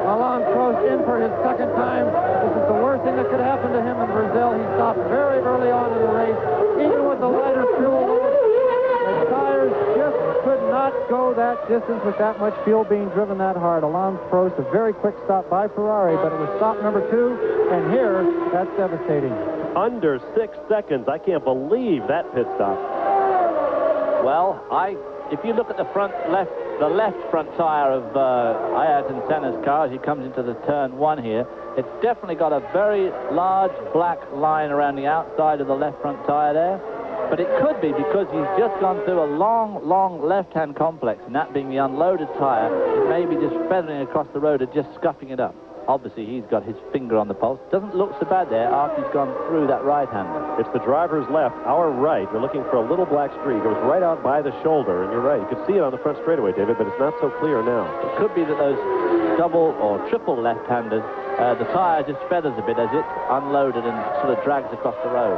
Alain Prost in for his second time. This is the worst thing that could happen to him in Brazil. He stopped very early on in the race, even with the lighter fuel load. The tires just could not go that distance with that much fuel being driven that hard. Alain Prost, a very quick stop by Ferrari, but it was stop number 2, and here, that's devastating. Under 6 seconds. I can't believe that pit stop. Well, if you look at the left front tire of Ayrton Senna's car as he comes into the turn 1 here, it's definitely got a very large black line around the outside of the left front tire there. But it could be because he's just gone through a long left-hand complex, and that being the unloaded tire, it may be just feathering across the road and just scuffing it up. Obviously, he's got his finger on the pulse. Doesn't look so bad there after he's gone through that right-hander. It's the driver's left. Our right, you're looking for a little black streak. It was right out by the shoulder, and you're right. You could see it on the front straightaway, David, but it's not so clear now. It could be that those double or triple left-handers the tyre just feathers a bit as it's unloaded and sort of drags across the road.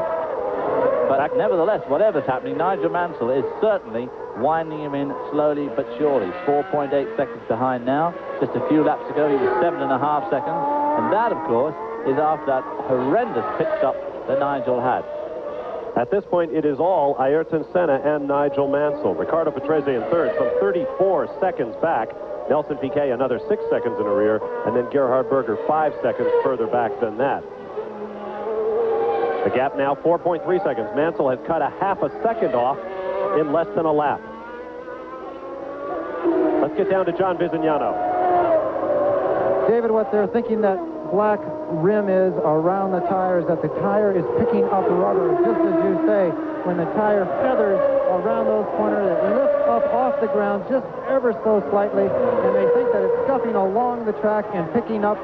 But nevertheless, whatever's happening, Nigel Mansell is certainly winding him in slowly but surely. 4.8 seconds behind now. Just a few laps ago, he was 7.5 seconds. And that, of course, is after that horrendous pit stop that Nigel had. At this point, it is all Ayrton Senna and Nigel Mansell. Ricardo Patrese in third, some 34 seconds back. Nelson Piquet another 6 seconds in the rear, and then Gerhard Berger 5 seconds further back than that. The gap now 4.3 seconds. Mansell has cut a half a second off in less than a lap. Let's get down to John Bizignano. David, what they're thinking that black rim is around the tires, that the tire is picking up rubber, just as you say, when the tire feathers around those corners, it lifts up off the ground just ever so slightly, and they think that it's scuffing along the track and picking up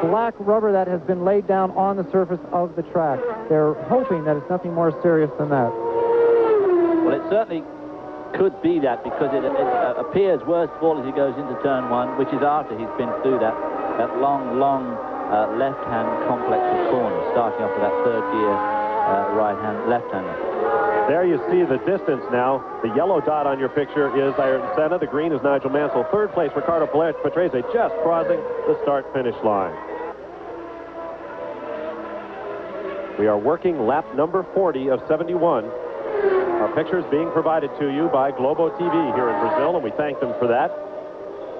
black rubber that has been laid down on the surface of the track. They're hoping that it's nothing more serious than that. Well, it certainly could be that, because it appears worst of all as he goes into turn one, which is after he's been through that long left-hand complex of corners, starting off with that third gear left-hander. There you see the distance now. The yellow dot on your picture is Ayrton Senna. The green is Nigel Mansell. Third place, Ricardo Patrese, just crossing the start-finish line. We are working lap number 40 of 71. Our pictures being provided to you by Globo TV here in Brazil, and we thank them for that.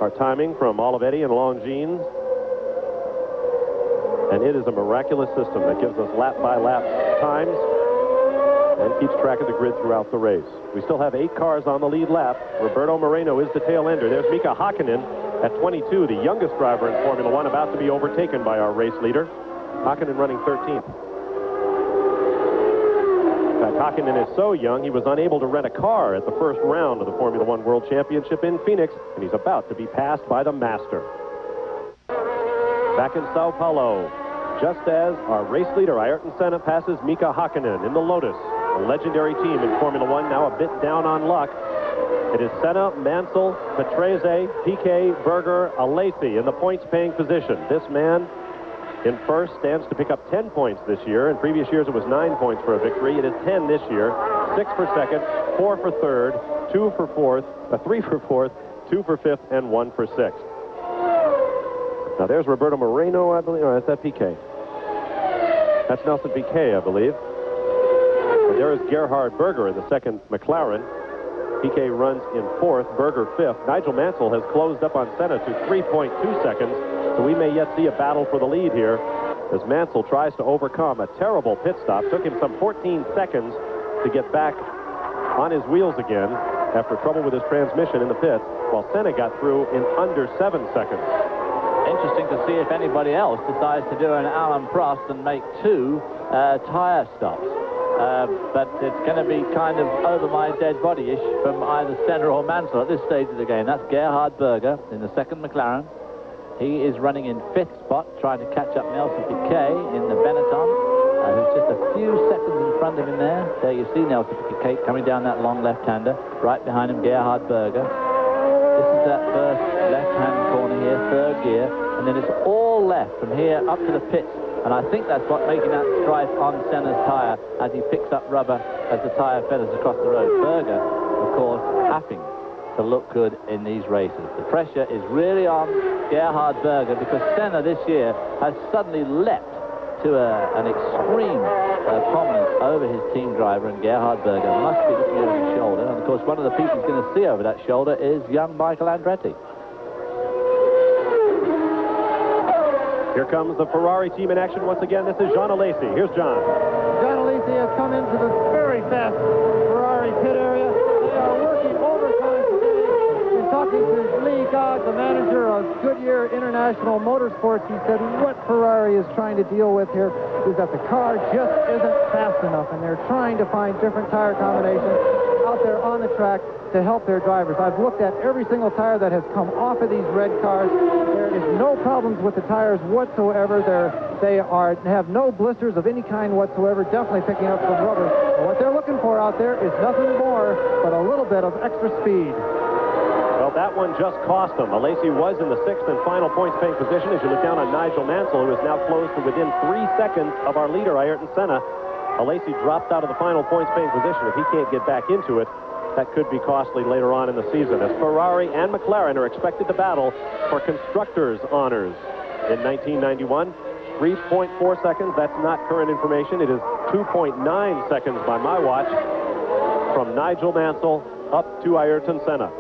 Our timing from Olivetti and Longines. And it is a miraculous system that gives us lap-by-lap times and keeps track of the grid throughout the race. We still have 8 cars on the lead lap. Roberto Moreno is the tail ender. There's Mika Hakkinen at 22, the youngest driver in Formula One, about to be overtaken by our race leader. Hakkinen running 13th. In fact, Hakkinen is so young, he was unable to rent a car at the first round of the Formula One World Championship in Phoenix, and he's about to be passed by the master. Back in Sao Paulo, just as our race leader, Ayrton Senna, passes Mika Hakkinen in the Lotus, a legendary team in Formula One, now a bit down on luck. It is Senna, Mansell, Patrese, Piquet, Berger, Alesi in the points-paying position. This man in first stands to pick up 10 points this year. In previous years, it was 9 points for a victory. It is 10 this year. 6 for second, 4 for third, 2 for fourth, 3 for fourth, 2 for fifth, and 1 for sixth. Now there's Roberto Moreno, I believe. Or is that Piquet? That's Nelson Piquet, I believe. And there is Gerhard Berger in the second McLaren. Piquet runs in fourth, Berger fifth. Nigel Mansell has closed up on Senna to 3.2 seconds, so we may yet see a battle for the lead here as Mansell tries to overcome a terrible pit stop. Took him some 14 seconds to get back on his wheels again after trouble with his transmission in the pits, while Senna got through in under 7 seconds. Interesting to see if anybody else decides to do an Alan Prost and make 2 tire stops. But it's going to be kind of over my dead body-ish from either Senna or Mansell at this stage of the game. That's Gerhard Berger in the second McLaren. He is running in 5th spot, trying to catch up Nelson Piquet in the Benetton, who's just a few seconds in front of him there. There you see Nelson Piquet coming down that long left-hander. Right behind him, Gerhard Berger. This is that first left-hand corner here, third gear, and then it's all left from here up to the pits. And I think that's what's making that strife on Senna's tyre as he picks up rubber as the tyre feathers across the road. Berger, of course, having to look good in these races. The pressure is really on Gerhard Berger because Senna this year has suddenly leapt to an extreme prominence over his team driver, and Gerhard Berger must be looking over his shoulder. And of course, one of the people he's going to see over that shoulder is young Michael Andretti. Here comes the Ferrari team in action once again. This is Jean Alesi. Here's John. John Alesi has come into the very fast Ferrari pit area. They are working overtime today. In talking to Lee Gogg, the manager of Goodyear International Motorsports, he said what Ferrari is trying to deal with here is that the car just isn't fast enough, and they're trying to find different tire combinations out there on the track to help their drivers. I've looked at every single tire that has come off of these red cars. There is no problems with the tires whatsoever. They have no blisters of any kind whatsoever, definitely picking up some rubber. But what they're looking for out there is nothing more but a little bit of extra speed. Well, Well, that one just cost him. Alesi was in the 6th and final points-paying position. As you look down on Nigel Mansell, who is now close to within 3 seconds of our leader, Ayrton Senna. Alesi dropped out of the final points-paying position. If he can't get back into it, that could be costly later on in the season, as Ferrari and McLaren are expected to battle for constructors' honors in 1991. 3.4 seconds, that's not current information. It is 2.9 seconds by my watch from Nigel Mansell up to Ayrton Senna.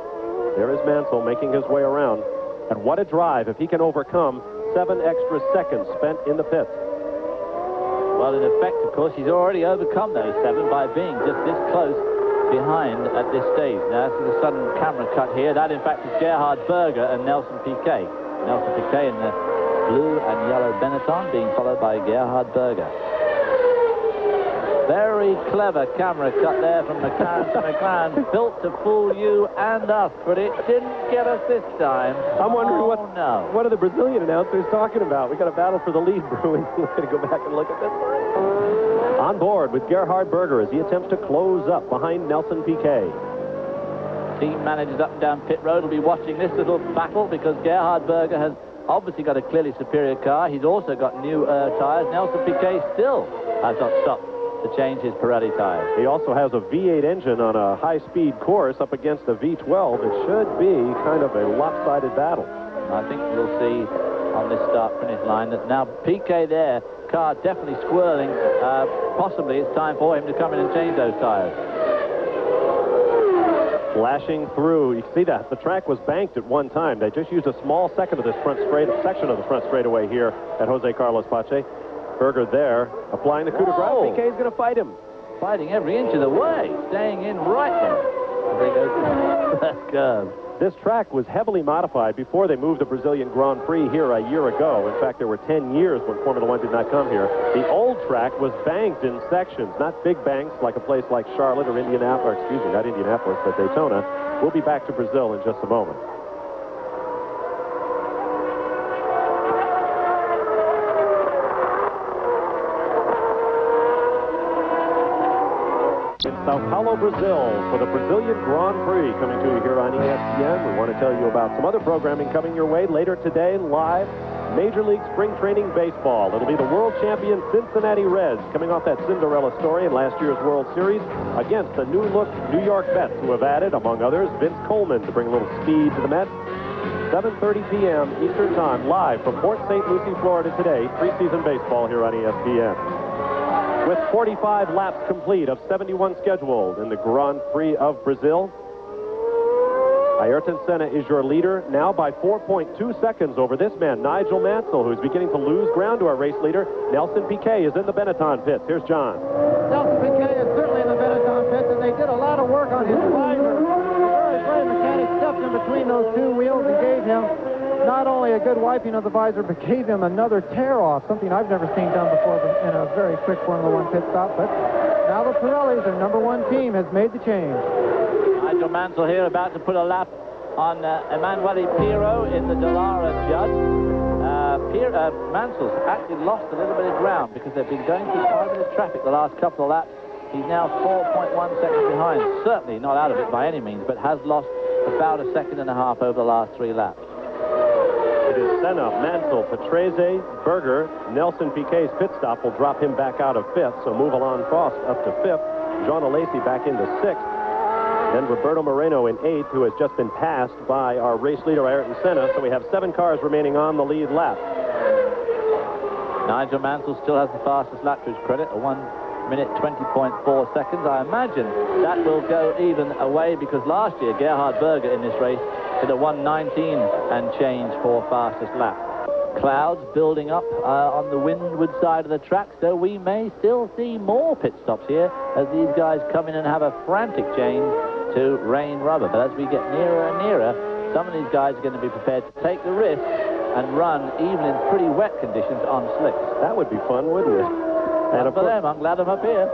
There is Mansell making his way around. And what a drive if he can overcome 7 extra seconds spent in the pits. Well, in effect, of course, he's already overcome those 7 by being just this close behind at this stage. Now, this is a sudden camera cut here. That, in fact, is Gerhard Berger and Nelson Piquet. Nelson Piquet in the blue and yellow Benetton, being followed by Gerhard Berger. Very clever camera cut there from McLaren to McLaren, built to fool you and us, but it didn't get us this time. I'm wondering what are the Brazilian announcers talking about? We got a battle for the lead brewing. We're going to go back and look at this. On board with Gerhard Berger as he attempts to close up behind Nelson Piquet. Team managers up and down pit road will be watching this little battle because Gerhard Berger has obviously got a clearly superior car. He's also got new tyres. Nelson Piquet still has not stopped to change his Pirelli tires. He also has a V8 engine on a high-speed course up against a V12. It should be kind of a lopsided battle. I think we'll see on this start-finish line that now Piquet there, car definitely squirreling. Possibly it's time for him to come in and change those tires. Flashing through, you can see that the track was banked at one time. They just used a small section of this section of the front straightaway here at Jose Carlos Pache. Berger there, applying the coup de grace. Piquet's going to fight him. Fighting every inch of the way, staying in right there. There goes that curve. This track was heavily modified before they moved the Brazilian Grand Prix here a year ago. In fact, there were 10 years when Formula One did not come here. The old track was banked in sections, not big banks like a place like Charlotte or Indianapolis, or excuse me, not Indianapolis, but Daytona. We'll be back to Brazil in just a moment. Sao Paulo, Brazil, for the Brazilian Grand Prix coming to you here on ESPN. We want to tell you about some other programming coming your way later today, live. Major League Spring Training Baseball. It'll be the world champion Cincinnati Reds coming off that Cinderella story in last year's World Series against the new-look New York Mets, who have added, among others, Vince Coleman to bring a little speed to the Mets. 7:30 p.m. Eastern Time, live from Port St. Lucie, Florida today. Preseason baseball here on ESPN. With 45 laps complete of 71 scheduled in the Grand Prix of Brazil, Ayrton Senna is your leader now by 4.2 seconds over this man, Nigel Mansell, who's beginning to lose ground to our race leader. Nelson Piquet is in the Benetton pits. Here's John. Nelson Piquet is certainly in the Benetton pits, and they did a lot of work on his visor. The very mechanic stepped in between those two wheels and gave him not only a good wiping of the visor, but gave him another tear-off, something I've never seen done before in a very quick Formula One pit stop. But now the Pirellis, their number 1 team, has made the change. Nigel Mansell here about to put a lap on Emanuele Pirro in the Dallara Judd. Mansell's actually lost a little bit of ground because they've been going through 5 minutes traffic the last couple of laps. He's now 4.1 seconds behind. Certainly not out of it by any means, but has lost about 1.5 seconds over the last 3 laps. It is Senna, Mansell, Patrese, Berger. Nelson Piquet's pit stop will drop him back out of 5th, so move Alain Prost up to 5th. Jean Alesi back into 6th. Then Roberto Moreno in 8th, who has just been passed by our race leader, Ayrton Senna. So we have 7 cars remaining on the lead lap. Nigel Mansell still has the fastest lap to his credit, a 1 minute 20.4 seconds. I imagine that will go even away because last year Gerhard Berger in this race did a 1:19 and change for fastest lap. Clouds building up on the windward side of the track, so we may still see more pit stops here as these guys come in and have a frantic change to rain rubber. But as we get nearer and nearer, some of these guys are going to be prepared to take the risk and run even in pretty wet conditions on slicks. That would be fun, wouldn't it? And for them, I'm glad I'm up here.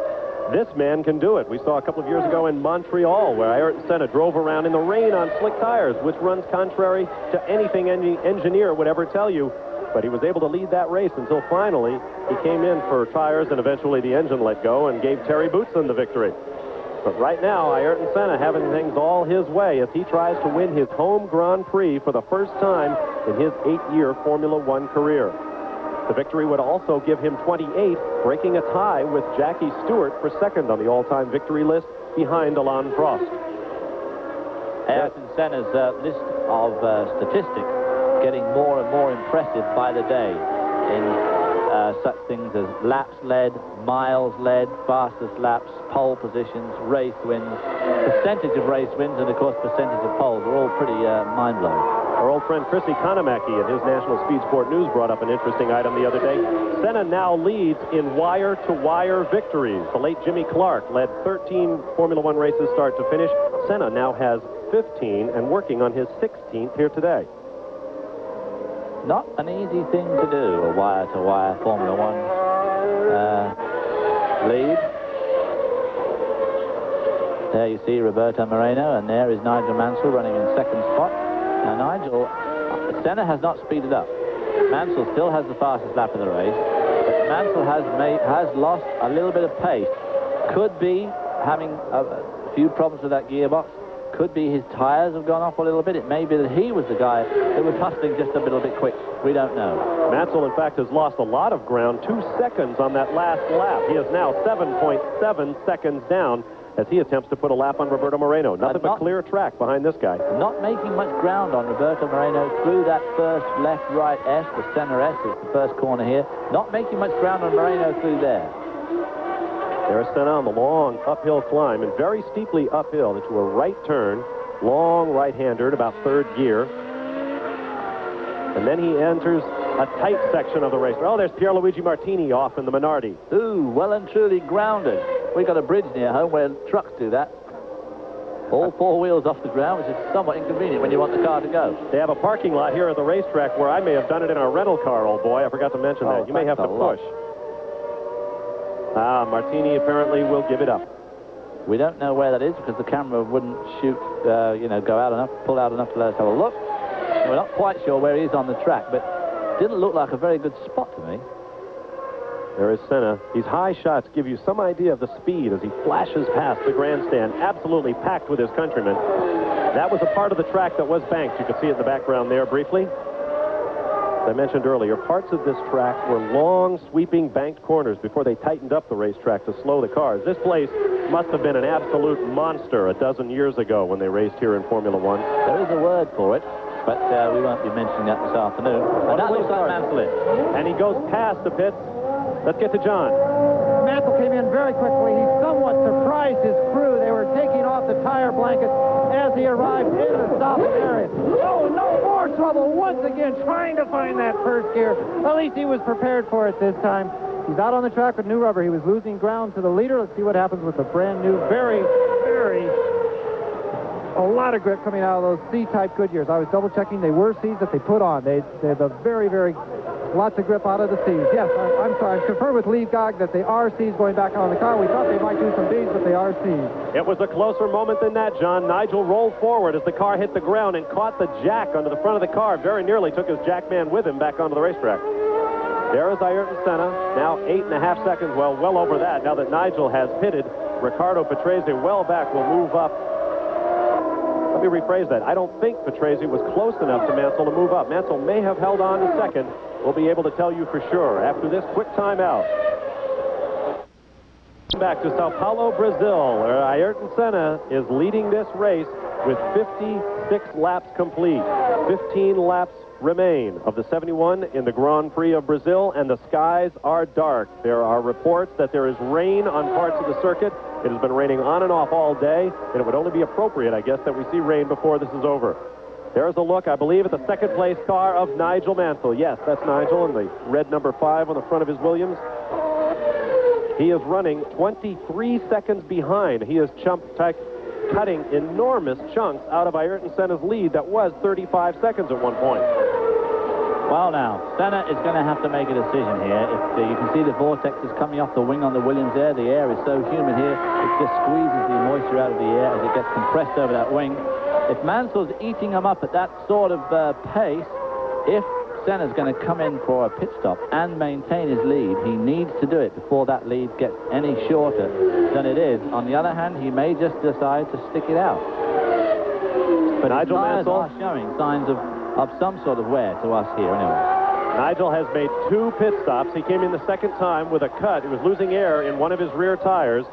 This man can do it. We saw a couple of years ago in Montreal where Ayrton Senna drove around in the rain on slick tires, which runs contrary to anything any engineer would ever tell you. But he was able to lead that race until finally he came in for tires and eventually the engine let go and gave Terry Boutsen the victory. But right now, Ayrton Senna having things all his way as he tries to win his home Grand Prix for the first time in his 8-year Formula One career. The victory would also give him 28, breaking a tie with Jackie Stewart for second on the all-time victory list behind Alain Prost. Ayrton Senna's list of statistics getting more and more impressive by the day in such things as laps led, miles led, fastest laps, pole positions, race wins, percentage of race wins, and of course percentage of poles are all pretty mind-blowing. Our old friend Chrissy Konamaki in his National Speed Sport News brought up an interesting item the other day. Senna now leads in wire-to-wire victories. The late Jimmy Clark led 13 Formula One races start to finish. Senna now has 15 and working on his 16th here today. Not an easy thing to do, a wire-to-wire Formula One lead. There you see Roberto Moreno, and there is Nigel Mansell running in second spot. Now Nigel, Senna has not speeded up. Mansell still has the fastest lap of the race, but Mansell has lost a little bit of pace. Could be having a few problems with that gearbox. Could be his tires have gone off a little bit. It may be that he was the guy that was hustling just a little bit quick. We don't know. Mansell, in fact, has lost a lot of ground, 2 seconds on that last lap. He is now 7.7 seconds down as he attempts to put a lap on Roberto Moreno. Nothing but clear track behind this guy. Not making much ground on Roberto Moreno through that first left-right S, the center S is the first corner here. Not making much ground on Moreno through there. There's Senna on the long uphill climb and very steeply uphill into a right turn, long right-hander at about third gear. And then he enters a tight section of the race. Oh, there's Pierluigi Martini off in the Minardi. Ooh, well and truly grounded. We've got a bridge near home where trucks do that. All 4 wheels off the ground, which is somewhat inconvenient when you want the car to go. They have a parking lot here at the racetrack where I may have done it in our rental car, old boy. I forgot to mention that. You may have to push. Martini apparently will give it up. We don't know where that is because the camera wouldn't shoot, you know, go out enough, pull out enough to let us have a look. We're not quite sure where he is on the track, but didn't look like a very good spot to me. There is Senna. These high shots give you some idea of the speed as he flashes past the grandstand, absolutely packed with his countrymen. That was a part of the track that was banked. You can see it in the background there briefly. As I mentioned earlier, parts of this track were long, sweeping, banked corners before they tightened up the racetrack to slow the cars. This place must have been an absolute monster a dozen years ago when they raced here in Formula One. There is a word for it, but we won't be mentioning that this afternoon. And that looks like Mansell in. And he goes past the pits. Let's get to John. Mansell came in very quickly. He somewhat surprised his crew. They were taking off the tire blankets as he arrived in the stopping area. Oh, no more trouble once again trying to find that first gear. At least he was prepared for it this time. He's out on the track with new rubber. He was losing ground to the leader. Let's see what happens with the brand new, a lot of grip coming out of those C-type Goodyears. I was double checking. They were C's that they put on. They're the very, lots of grip out of the C's. Yes, I'm sorry. I confirmed with Lee Gogg that they are C's going back on the car. We thought they might do some B's, but they are C's. It was a closer moment than that, John. Nigel rolled forward as the car hit the ground and caught the jack under the front of the car. Very nearly took his jackman with him back onto the racetrack. There is Ayrton Senna, now 8.5 seconds, well over that. Now that Nigel has pitted, Riccardo Patrese well back will move up. Let me rephrase that. I don't think Patrese was close enough to Mansell to move up. Mansell may have held on to second. We'll be able to tell you for sure after this quick timeout. Back to Sao Paulo, Brazil, where Ayrton Senna is leading this race with 56 laps complete. 15 laps remain of the 71 in the Grand Prix of Brazil, and the skies are dark. There are reports that there is rain on parts of the circuit. It has been raining on and off all day, and it would only be appropriate, I guess, that we see rain before this is over. There's a look, I believe, at the second-place car of Nigel Mansell. Yes, that's Nigel in the red number 5 on the front of his Williams. He is running 23 seconds behind. He is cutting enormous chunks out of Ayrton Senna's lead that was 35 seconds at one point. Well, now, Senna is going to have to make a decision here. If you can see the vortex is coming off the wing on the Williams there. The air is so humid here, it just squeezes the moisture out of the air as it gets compressed over that wing. If Mansell's eating him up at that sort of pace, if Senna's going to come in for a pit stop and maintain his lead, he needs to do it before that lead gets any shorter than it is. On the other hand, he may just decide to stick it out. But Nigel Mansell are showing signs of some sort of wear to us here anyway. Nigel has made 2 pit stops. He came in the second time with a cut. He was losing air in one of his rear tires.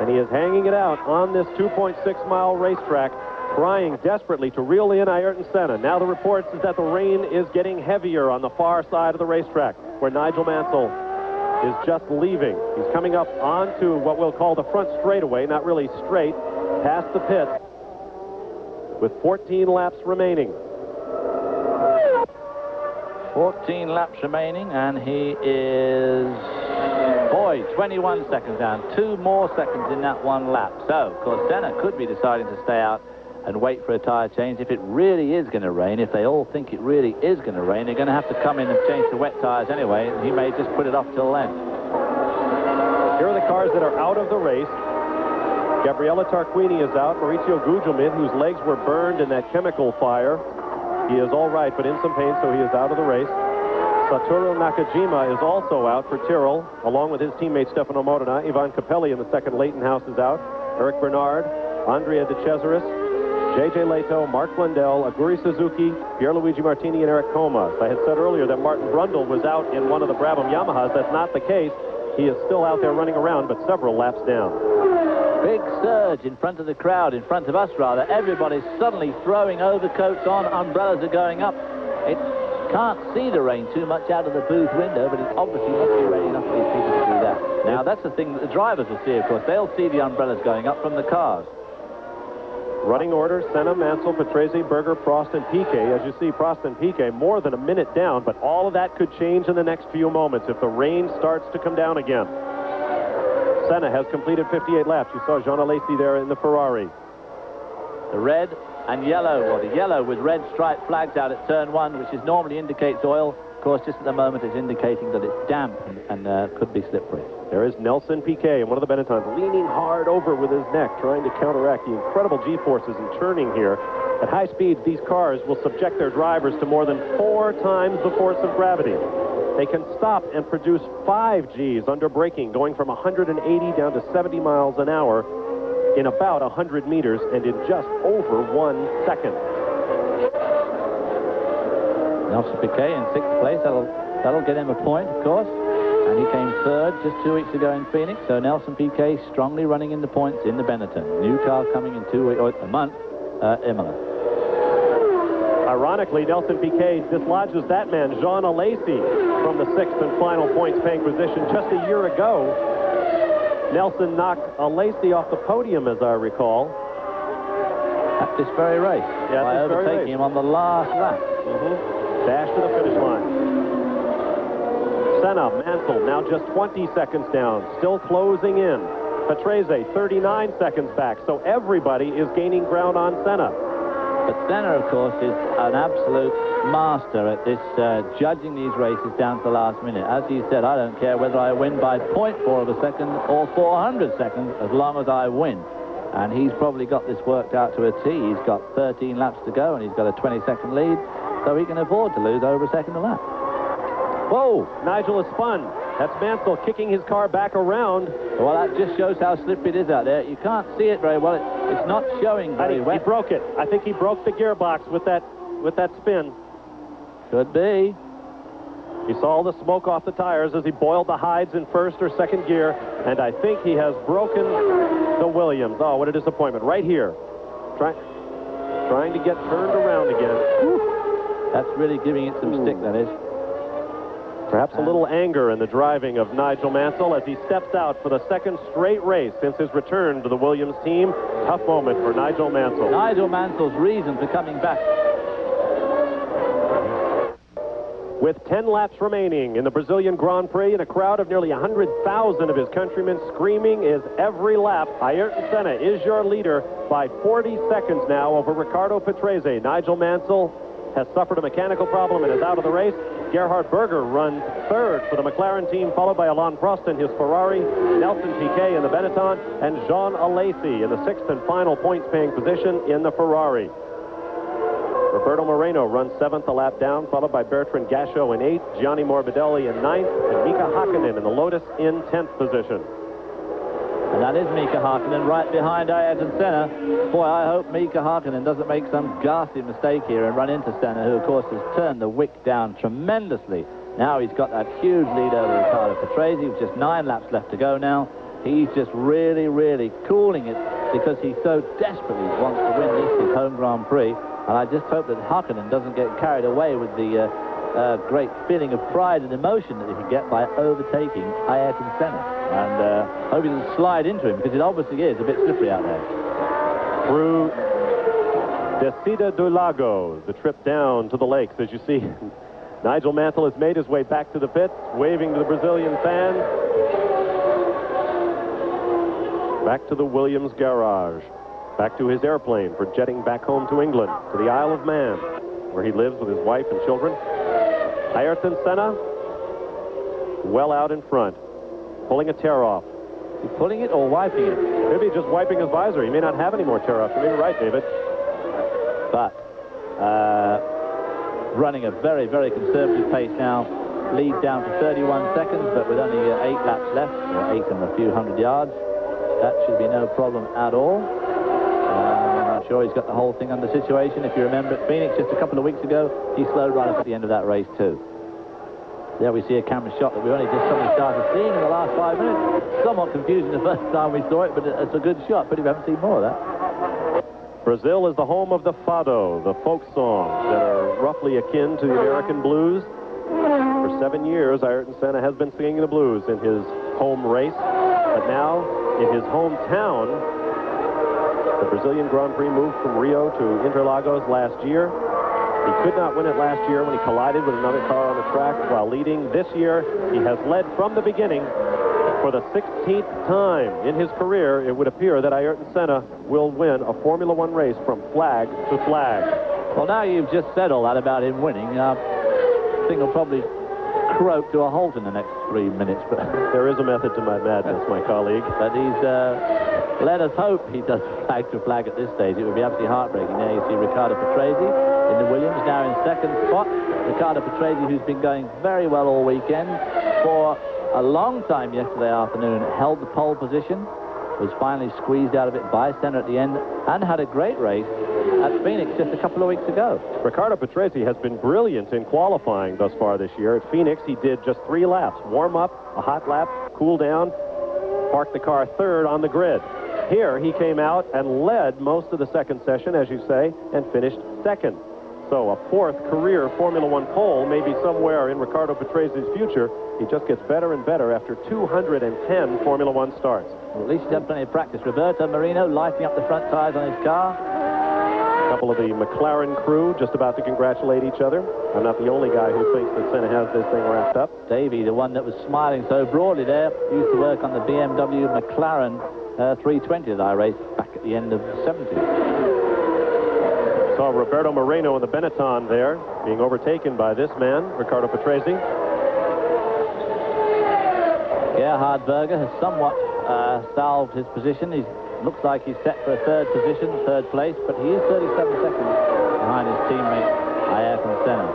And he is hanging it out on this 2.6-mile racetrack, trying desperately to reel in Ayrton Senna. Now the reports is that the rain is getting heavier on the far side of the racetrack, where Nigel Mansell is just leaving. He's coming up onto what we'll call the front straightaway, not really straight, past the pits, with 14 laps remaining. 14 laps remaining, and he is, 21 seconds down. 2 more seconds in that 1 lap. So, of course, Senna could be deciding to stay out and wait for a tyre change. If it really is going to rain, if they all think it really is going to rain, they're going to have to come in and change the wet tyres anyway. He may just put it off till then. Here are the cars that are out of the race. Gabriele Tarquini is out. Maurizio Gugelmin, whose legs were burned in that chemical fire, he is all right, but in some pain, so he is out of the race. Satoru Nakajima is also out for Tyrrell, along with his teammate Stefano Modena. Ivan Capelli in the second Leighton-House is out. Eric Bernard, Andrea De Cesaris, J.J. Leto, Mark Blundell, Aguri Suzuki, Pierluigi Martini, and Eric Comas. I had said earlier that Martin Brundle was out in one of the Brabham Yamahas. That's not the case. He is still out there running around, but several laps down. Big surge in front of the crowd, in front of us rather. Everybody's suddenly throwing overcoats on, umbrellas are going up. It can't see the rain too much out of the booth window, but it obviously must be raining enough for these people to do that. Now, that's the thing that the drivers will see, of course. They'll see the umbrellas going up from the cars. Running order, Senna, Mansell, Patrese, Berger, Prost, and Piquet. As you see, Prost and Piquet more than a minute down, but all of that could change in the next few moments if the rain starts to come down again. Senna has completed 58 laps. You saw Jean Alesi there in the Ferrari. The red and yellow, or the yellow with red striped flags out at turn 1, which is normally indicates oil. Of course, just at the moment it's indicating that it's damp and could be slippery. There is Nelson Piquet in one of the Benettons, leaning hard over with his neck, trying to counteract the incredible G-forces in turning here. At high speeds, these cars will subject their drivers to more than 4 times the force of gravity. They can stop and produce 5 Gs under braking, going from 180 down to 70 miles an hour in about 100 meters and in just over 1 second. Nelson Piquet in 6th place. That'll get him a point, of course. And he came 3rd just 2 weeks ago in Phoenix. So Nelson Piquet strongly running in the points in the Benetton. New car coming in 2 weeks, or a month, Imola. Ironically, Nelson Piquet dislodges that man, Jean Alesi, from the 6th and final points-paying position. Just a year ago, Nelson knocked Alesi off the podium, as I recall. At this very race. Yeah, by overtaking him on the last lap. Dash to the finish line. Senna, Mansell, now just 20 seconds down, still closing in. Patrese, 39 seconds back, so everybody is gaining ground on Senna. But Senna, of course, is an absolute master at this, judging these races down to the last minute. As he said, I don't care whether I win by 0.4 of a second or 400 seconds, as long as I win. And he's probably got this worked out to a T. He's got 13 laps to go, and he's got a 20-second lead, so he can afford to lose over a second a lap. Whoa, Nigel has spun. That's Mansell kicking his car back around. Well, that just shows how slippery it is out there. You can't see it very well. It's not showing very well. He broke it. I think he broke the gearbox with that spin. Could be. You saw all the smoke off the tires as he boiled the hides in 1st or 2nd gear, and I think he has broken the Williams. Oh, what a disappointment. Right here. Trying to get turned around again. Whew. That's really giving it some stick, that is. Perhaps a little anger in the driving of Nigel Mansell as he steps out for the 2nd straight race since his return to the Williams team. Tough moment for Nigel Mansell. Nigel Mansell's reason for coming back. With 10 laps remaining in the Brazilian Grand Prix and a crowd of nearly 100,000 of his countrymen screaming is every lap, Ayrton Senna is your leader by 40 seconds now over Ricardo Patrese. Nigel Mansell has suffered a mechanical problem and is out of the race. Gerhard Berger runs 3rd for the McLaren team, followed by Alain Prost in his Ferrari, Nelson Piquet in the Benetton, and Jean Alesi in the 6th and final points-paying position in the Ferrari. Roberto Moreno runs 7th a lap down, followed by Bertrand Gachot in 8th, Gianni Morbidelli in 9th, and Mika Hakkinen in the Lotus in 10th position. And that is Mika Hakkinen right behind Ayrton Senna. Boy, I hope Mika Hakkinen doesn't make some ghastly mistake here and run into Senna, who, of course, has turned the wick down tremendously. Now he's got that huge lead over Riccardo Patrese with just 9 laps left to go now. He's just really, really cooling it because he so desperately wants to win this, his home Grand Prix. And I just hope that Hakkinen doesn't get carried away with the great feeling of pride and emotion that he can get by overtaking Ayrton Senna. And hope he doesn't slide into him, because it obviously is a bit slippery out there. Through Descida do Lago, the trip down to the lakes, as you see. Nigel Mansell has made his way back to the pits, waving to the Brazilian fans. Back to the Williams garage. Back to his airplane for jetting back home to England, to the Isle of Man, where he lives with his wife and children. Ayrton Senna, well out in front, pulling a tear off. Is he pulling it or wiping it? Maybe just wiping his visor. He may not have any more tear offs. You may be right, David. But running a very, very conservative pace now. Lead down to 31 seconds, but with only 8 laps left, or 8 and a few hundred yards. That should be no problem at all. I'm sure he's got the whole thing under situation. If you remember at Phoenix just a couple of weeks ago, he slowed right up at the end of that race too. There we see a camera shot that we only just suddenly started seeing in the last 5 minutes. Somewhat confusing the first time we saw it, but it's a good shot. But we haven't seen more of that. Brazil is the home of the fado, the folk songs that are roughly akin to the American blues. For 7 years, Ayrton Senna has been singing the blues in his home race. But now, in his hometown, the Brazilian Grand Prix moved from Rio to Interlagos last year. He could not win it last year when he collided with another car on the track while leading. This year, he has led from the beginning. For the 16th time in his career, it would appear that Ayrton Senna will win a Formula One race from flag to flag. Well, now you've just said all that about him winning. Thing will probably croak to a halt in the next 3 minutes. But there is a method to my madness, my colleague. But he's let us hope he does flag to flag at this stage. It would be absolutely heartbreaking. There you see Riccardo Patrese in the Williams, now in 2nd spot. Riccardo Patrese, who's been going very well all weekend, for a long time yesterday afternoon, held the pole position, was finally squeezed out of it by Senna at the end, and had a great race at Phoenix just a couple of weeks ago. Riccardo Patrese has been brilliant in qualifying thus far this year. At Phoenix, he did just 3 laps. Warm up, a hot lap, cool down, parked the car 3rd on the grid. Here, he came out and led most of the 2nd session, as you say, and finished 2nd. So a 4th career Formula One pole may be somewhere in Riccardo Patrese's future. He just gets better and better after 210 Formula One starts. Well, at least he's had plenty of practice. Roberto Moreno lighting up the front tires on his car. A couple of the McLaren crew just about to congratulate each other. I'm not the only guy who thinks that Senna has this thing wrapped up. Davey, the one that was smiling so broadly there, used to work on the BMW McLaren 320 that I raced back at the end of the 70s. Saw Roberto Moreno in the Benetton there, being overtaken by this man, Riccardo Patrese. Gerhard Berger has somewhat salved his position. He looks like he's set for a 3rd position, 3rd place, but he is 37 seconds behind his teammate Ayrton Senna.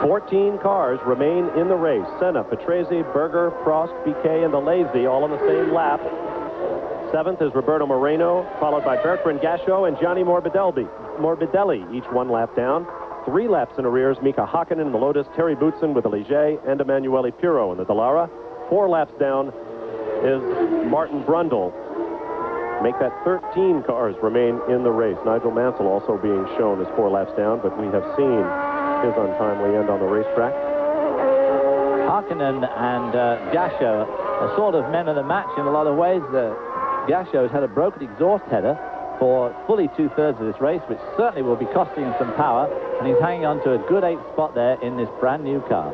14 cars remain in the race. Senna, Patrese, Berger, Prost, Piquet, and the Lazy all on the same lap. 7th is Roberto Moreno, followed by Bertrand Gachot and Gianni Morbidelli, each 1 lap down. 3 laps in arrears, Mika Hakkinen in the Lotus, Terry Boutsen with the Ligier, and Emanuele Pirro in the Dallara. 4 laps down is Martin Brundle. Make that 13 cars remain in the race. Nigel Mansell also being shown as 4 laps down, but we have seen his untimely end on the racetrack. Hakkinen and Gachot are sort of men of the match in a lot of ways. Gachot has had a broken exhaust header for fully 2/3 of this race, which certainly will be costing him some power, and he's hanging on to a good 8th spot there in this brand new car.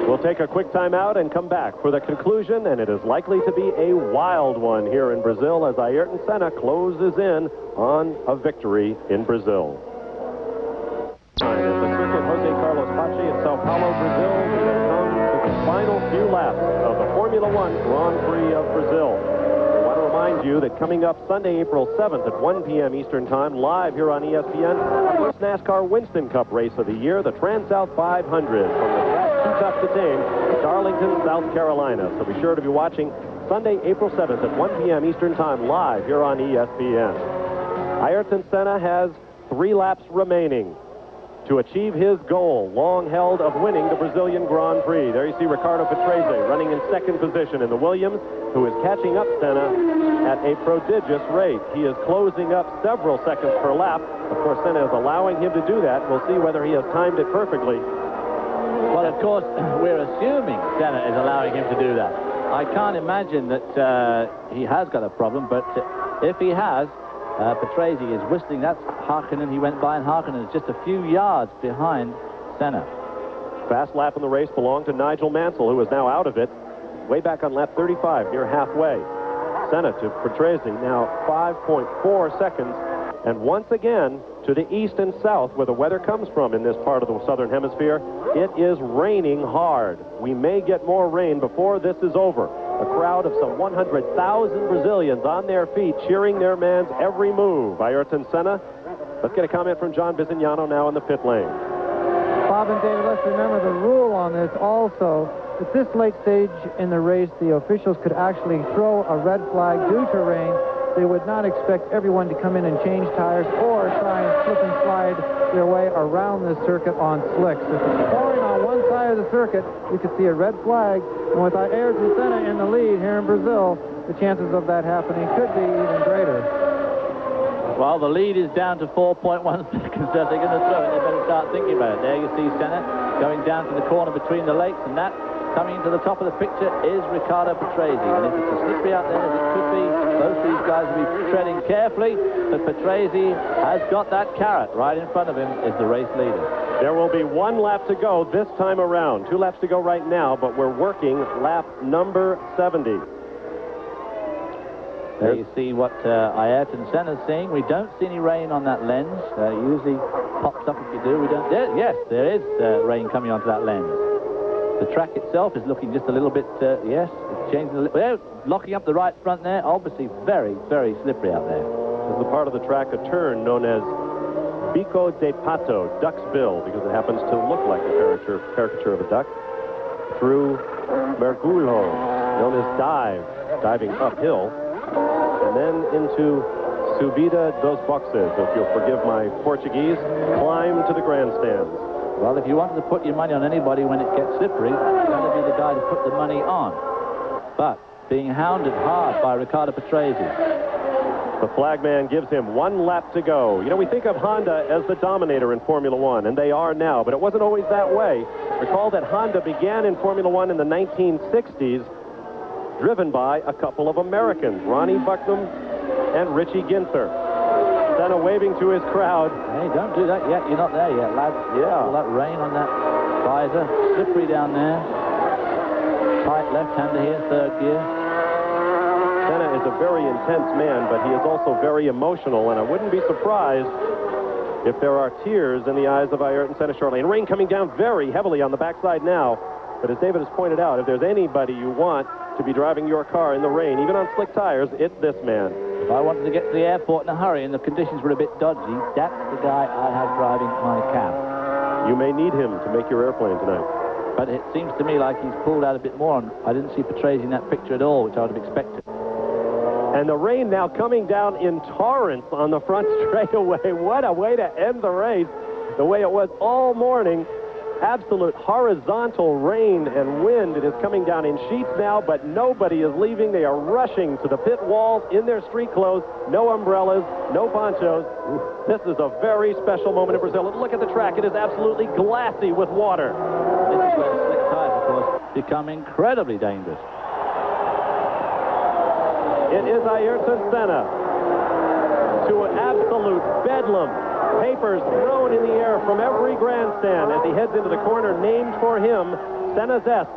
We'll take a quick timeout and come back for the conclusion, and it is likely to be a wild one here in Brazil as Ayrton Senna closes in on a victory in Brazil. At the circuit Jose Carlos Pache in Sao Paulo, Brazil, we have come to the final few laps of the Formula One Grand Prix of Brazil. I want to remind remind you that coming up Sunday, April 7th at 1 p.m. Eastern Time, live here on ESPN, the first NASCAR Winston Cup race of the year, the Trans-South 500 from the track Too Tough to Tame, Darlington, South Carolina. So be sure to be watching Sunday, April 7th at 1 p.m. Eastern Time, live here on ESPN. Ayrton Senna has 3 laps remaining to achieve his goal, long held, of winning the Brazilian Grand Prix. There you see Ricardo Patrese running in second position in the Williams, who is catching up Senna at a prodigious rate. He is closing up several seconds per lap. Of course, Senna is allowing him to do that. We'll see whether he has timed it perfectly. Well, of course, we're assuming Senna is allowing him to do that. I can't imagine that he has got a problem, but if he has, Patrese is whistling. That's Hakkinen. He went by, and Hakkinen is just a few yards behind Senna. Fast lap in the race belonged to Nigel Mansell, who is now out of it, way back on lap 35, near halfway. Senna to Patrese, now 5.4 seconds. And once again, to the east and south, where the weather comes from in this part of the southern hemisphere, it is raining hard. We may get more rain before this is over. A crowd of some 100,000 Brazilians on their feet, cheering their man's every move. Ayrton Senna. Let's get a comment from John Bizignano now in the pit lane. Bob and David, let's remember the rule on this also. At this late stage in the race, the officials could actually throw a red flag due to rain. They would not expect everyone to come in and change tires or try and slip and slide their way around the circuit on slicks. If it's pouring on one side of the circuit, you could see a red flag. And with Ayrton Senna in the lead here in Brazil, the chances of that happening could be even greater. Well, the lead is down to 4.1 seconds. So if they're going to throw it, they better start thinking about it. There you see Senna going down to the corner between the lakes, and that coming to the top of the picture is Ricardo Patrese. And if it's as slippery out there as it could be, both these guys will be treading carefully. But Patrese has got that carrot right in front of him, is the race leader. There will be 1 lap to go this time around. 2 laps to go right now, but we're working lap number 70. There you see what Ayrton Senna's seeing. We don't see any rain on that lens. Usually pops up if you do. We don't. Yes, there is rain coming onto that lens. The track itself is looking just a little bit, yes, it's changing a little. Locking up the right front there, obviously very, very slippery out there. There's a part of the track, a turn known as Bico de Pato, Duck's Bill, because it happens to look like a caricature of a duck, through Mergulho, known as diving uphill, and then into Subida dos Boxes, if you'll forgive my Portuguese, climb to the grandstands. Well, if you wanted to put your money on anybody when it gets slippery, you've got to be the guy to put the money on. But being hounded hard by Ricardo Patrese. The flagman gives him 1 lap to go. You know, we think of Honda as the dominator in Formula One, and they are now, but it wasn't always that way. Recall that Honda began in Formula One in the 1960s, driven by a couple of Americans, Ronnie Bucknam and Richie Ginther. Senna waving to his crowd. Hey, don't do that yet. You're not there yet, lads. Yeah. All that rain on that visor. Slippery down there. Tight left-hander here, 3rd gear. Senna is a very intense man, but he is also very emotional, and I wouldn't be surprised if there are tears in the eyes of Ayrton Senna shortly. And rain coming down very heavily on the backside now. But as David has pointed out, if there's anybody you want to be driving your car in the rain, even on slick tires, it's this man. If I wanted to get to the airport in a hurry and the conditions were a bit dodgy, that's the guy I'd have driving my cab. You may need him to make your airplane tonight. But it seems to me like he's pulled out a bit more, and I didn't see Patrese in that picture at all, which I would have expected. And the rain now coming down in torrents on the front straightaway. What a way to end the race, the way it was all morning. Absolute horizontal rain and wind. It is coming down in sheets now, but nobody is leaving. They are rushing to the pit walls in their street clothes. No umbrellas, no ponchos. This is a very special moment in Brazil. Look at the track. It is absolutely glassy with water. This is where slick tires, of course, become incredibly dangerous. It is Ayrton Senna to an absolute bedlam. Papers thrown in the air from every grandstand as he heads into the corner named for him, Senna's S.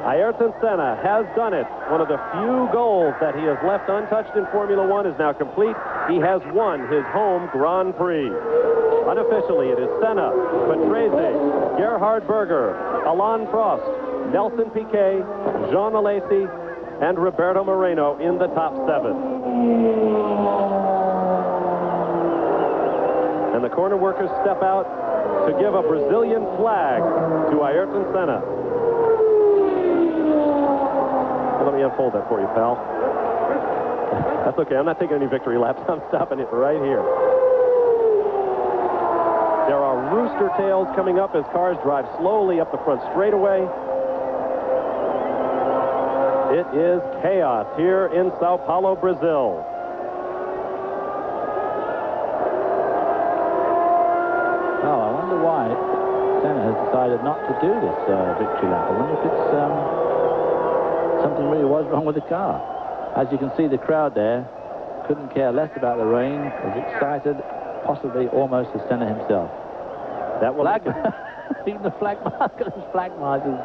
Ayrton Senna has done it. One of the few goals that he has left untouched in Formula One is now complete. He has won his home Grand Prix. Unofficially, it is Senna, Patrese, Gerhard Berger, Alain Prost, Nelson Piquet, Jean Alesi, and Roberto Moreno in the top 7. And the corner workers step out to give a Brazilian flag to Ayrton Senna. Let me unfold that for you, pal. That's okay. I'm not taking any victory laps. I'm stopping it right here. There are rooster tails coming up as cars drive slowly up the front straightaway. It is chaos here in Sao Paulo, Brazil. Oh, I wonder why Senna has decided not to do this victory lap. I wonder if it's something really was wrong with the car. As you can see, the crowd there couldn't care less about the rain, was excited, possibly almost as Senna himself. That will even the flag markers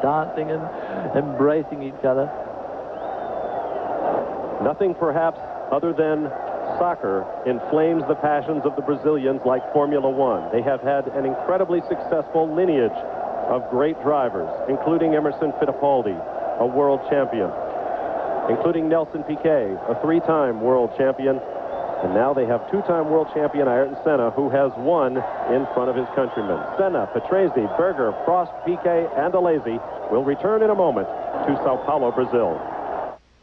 dancing and embracing each other. Nothing perhaps other than soccer inflames the passions of the Brazilians like Formula One. They have had an incredibly successul lineage of great drivers, including Emerson Fittipaldi, a world champion, including Nelson Piquet, a three-time world champion, and now they have two-time world champion Ayrton Senna, who has won in front of his countrymen. Senna, Patrese, Berger, Prost, Piquet, and Alesi will return in a moment to Sao Paulo, Brazil.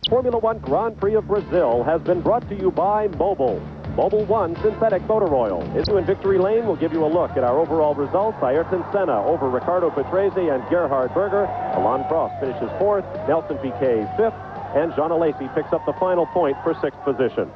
Formula One Grand Prix of Brazil has been brought to you by Mobil. Mobil 1 Synthetic Motor Oil. Into in Victory Lane will give you a look at our overall results. Ayrton Senna over Ricardo Patrese and Gerhard Berger. Alain Prost finishes 4th, Nelson Piquet 5th, and Jean Alesi picks up the final point for 6th position.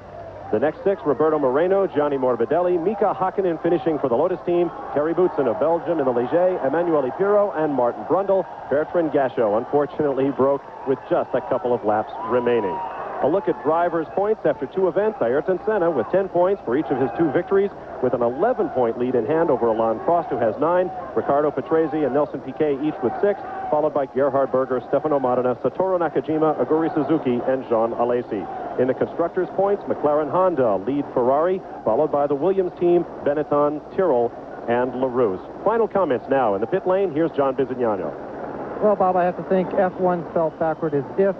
The next 6, Roberto Moreno, Gianni Morbidelli, Mika Hakkinen finishing for the Lotus team, Terry Boutsen of Belgium in the Ligier, Emanuele Pirro, and Martin Brundle. Bertrand Gachot unfortunately broke with just a couple of laps remaining. A look at drivers' points after 2 events. Ayrton Senna with 10 points for each of his 2 victories, with an 11-point lead in hand over Alain Prost, who has 9. Ricardo Patrese and Nelson Piquet each with 6, followed by Gerhard Berger, Stefano Modena, Satoru Nakajima, Aguri Suzuki, and Jean Alesi. In the constructors' points, McLaren Honda lead Ferrari, followed by the Williams team, Benetton, Tyrrell, and LaRousse. Final comments now in the pit lane. Here's John Bizignano. Well, Bob, I have to think F1 felt backward as if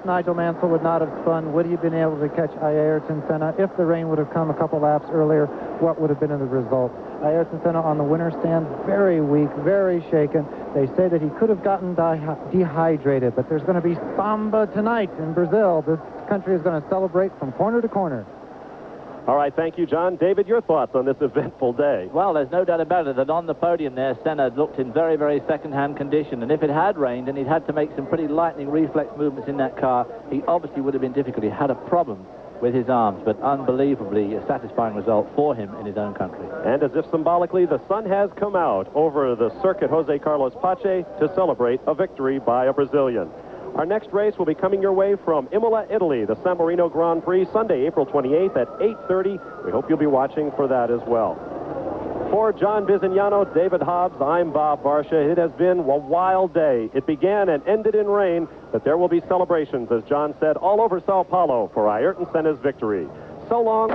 Nigel Mansell would not have spun, would he have been able to catch Ayrton Senna? If the rain would have come a couple laps earlier, what would have been the result? Ayrton Senna on the winner's stand, very weak, very shaken. They say that he could have gotten dehydrated, but there's going to be samba tonight in Brazil. This country is going to celebrate from corner to corner. All right, thank you, John. David, your thoughts on this eventful day? Well, there's no doubt about it that on the podium there, Senna looked in very, very second-hand condition. And if it had rained and he'd had to make some pretty lightning reflex movements in that car, he obviously would have been difficult. He had a problem with his arms, but unbelievably a satisfying result for him in his own country. And as if symbolically, the sun has come out over the circuit Jose Carlos Pache to celebrate a victory by a Brazilian. Our next race will be coming your way from Imola, Italy, the San Marino Grand Prix, Sunday, April 28th at 8:30. We hope you'll be watching for that as well. For John Bizignano, David Hobbs, I'm Bob Barsha. It has been a wild day. It began and ended in rain, but there will be celebrations, as John said, all over Sao Paulo for Ayrton Senna's victory. So long.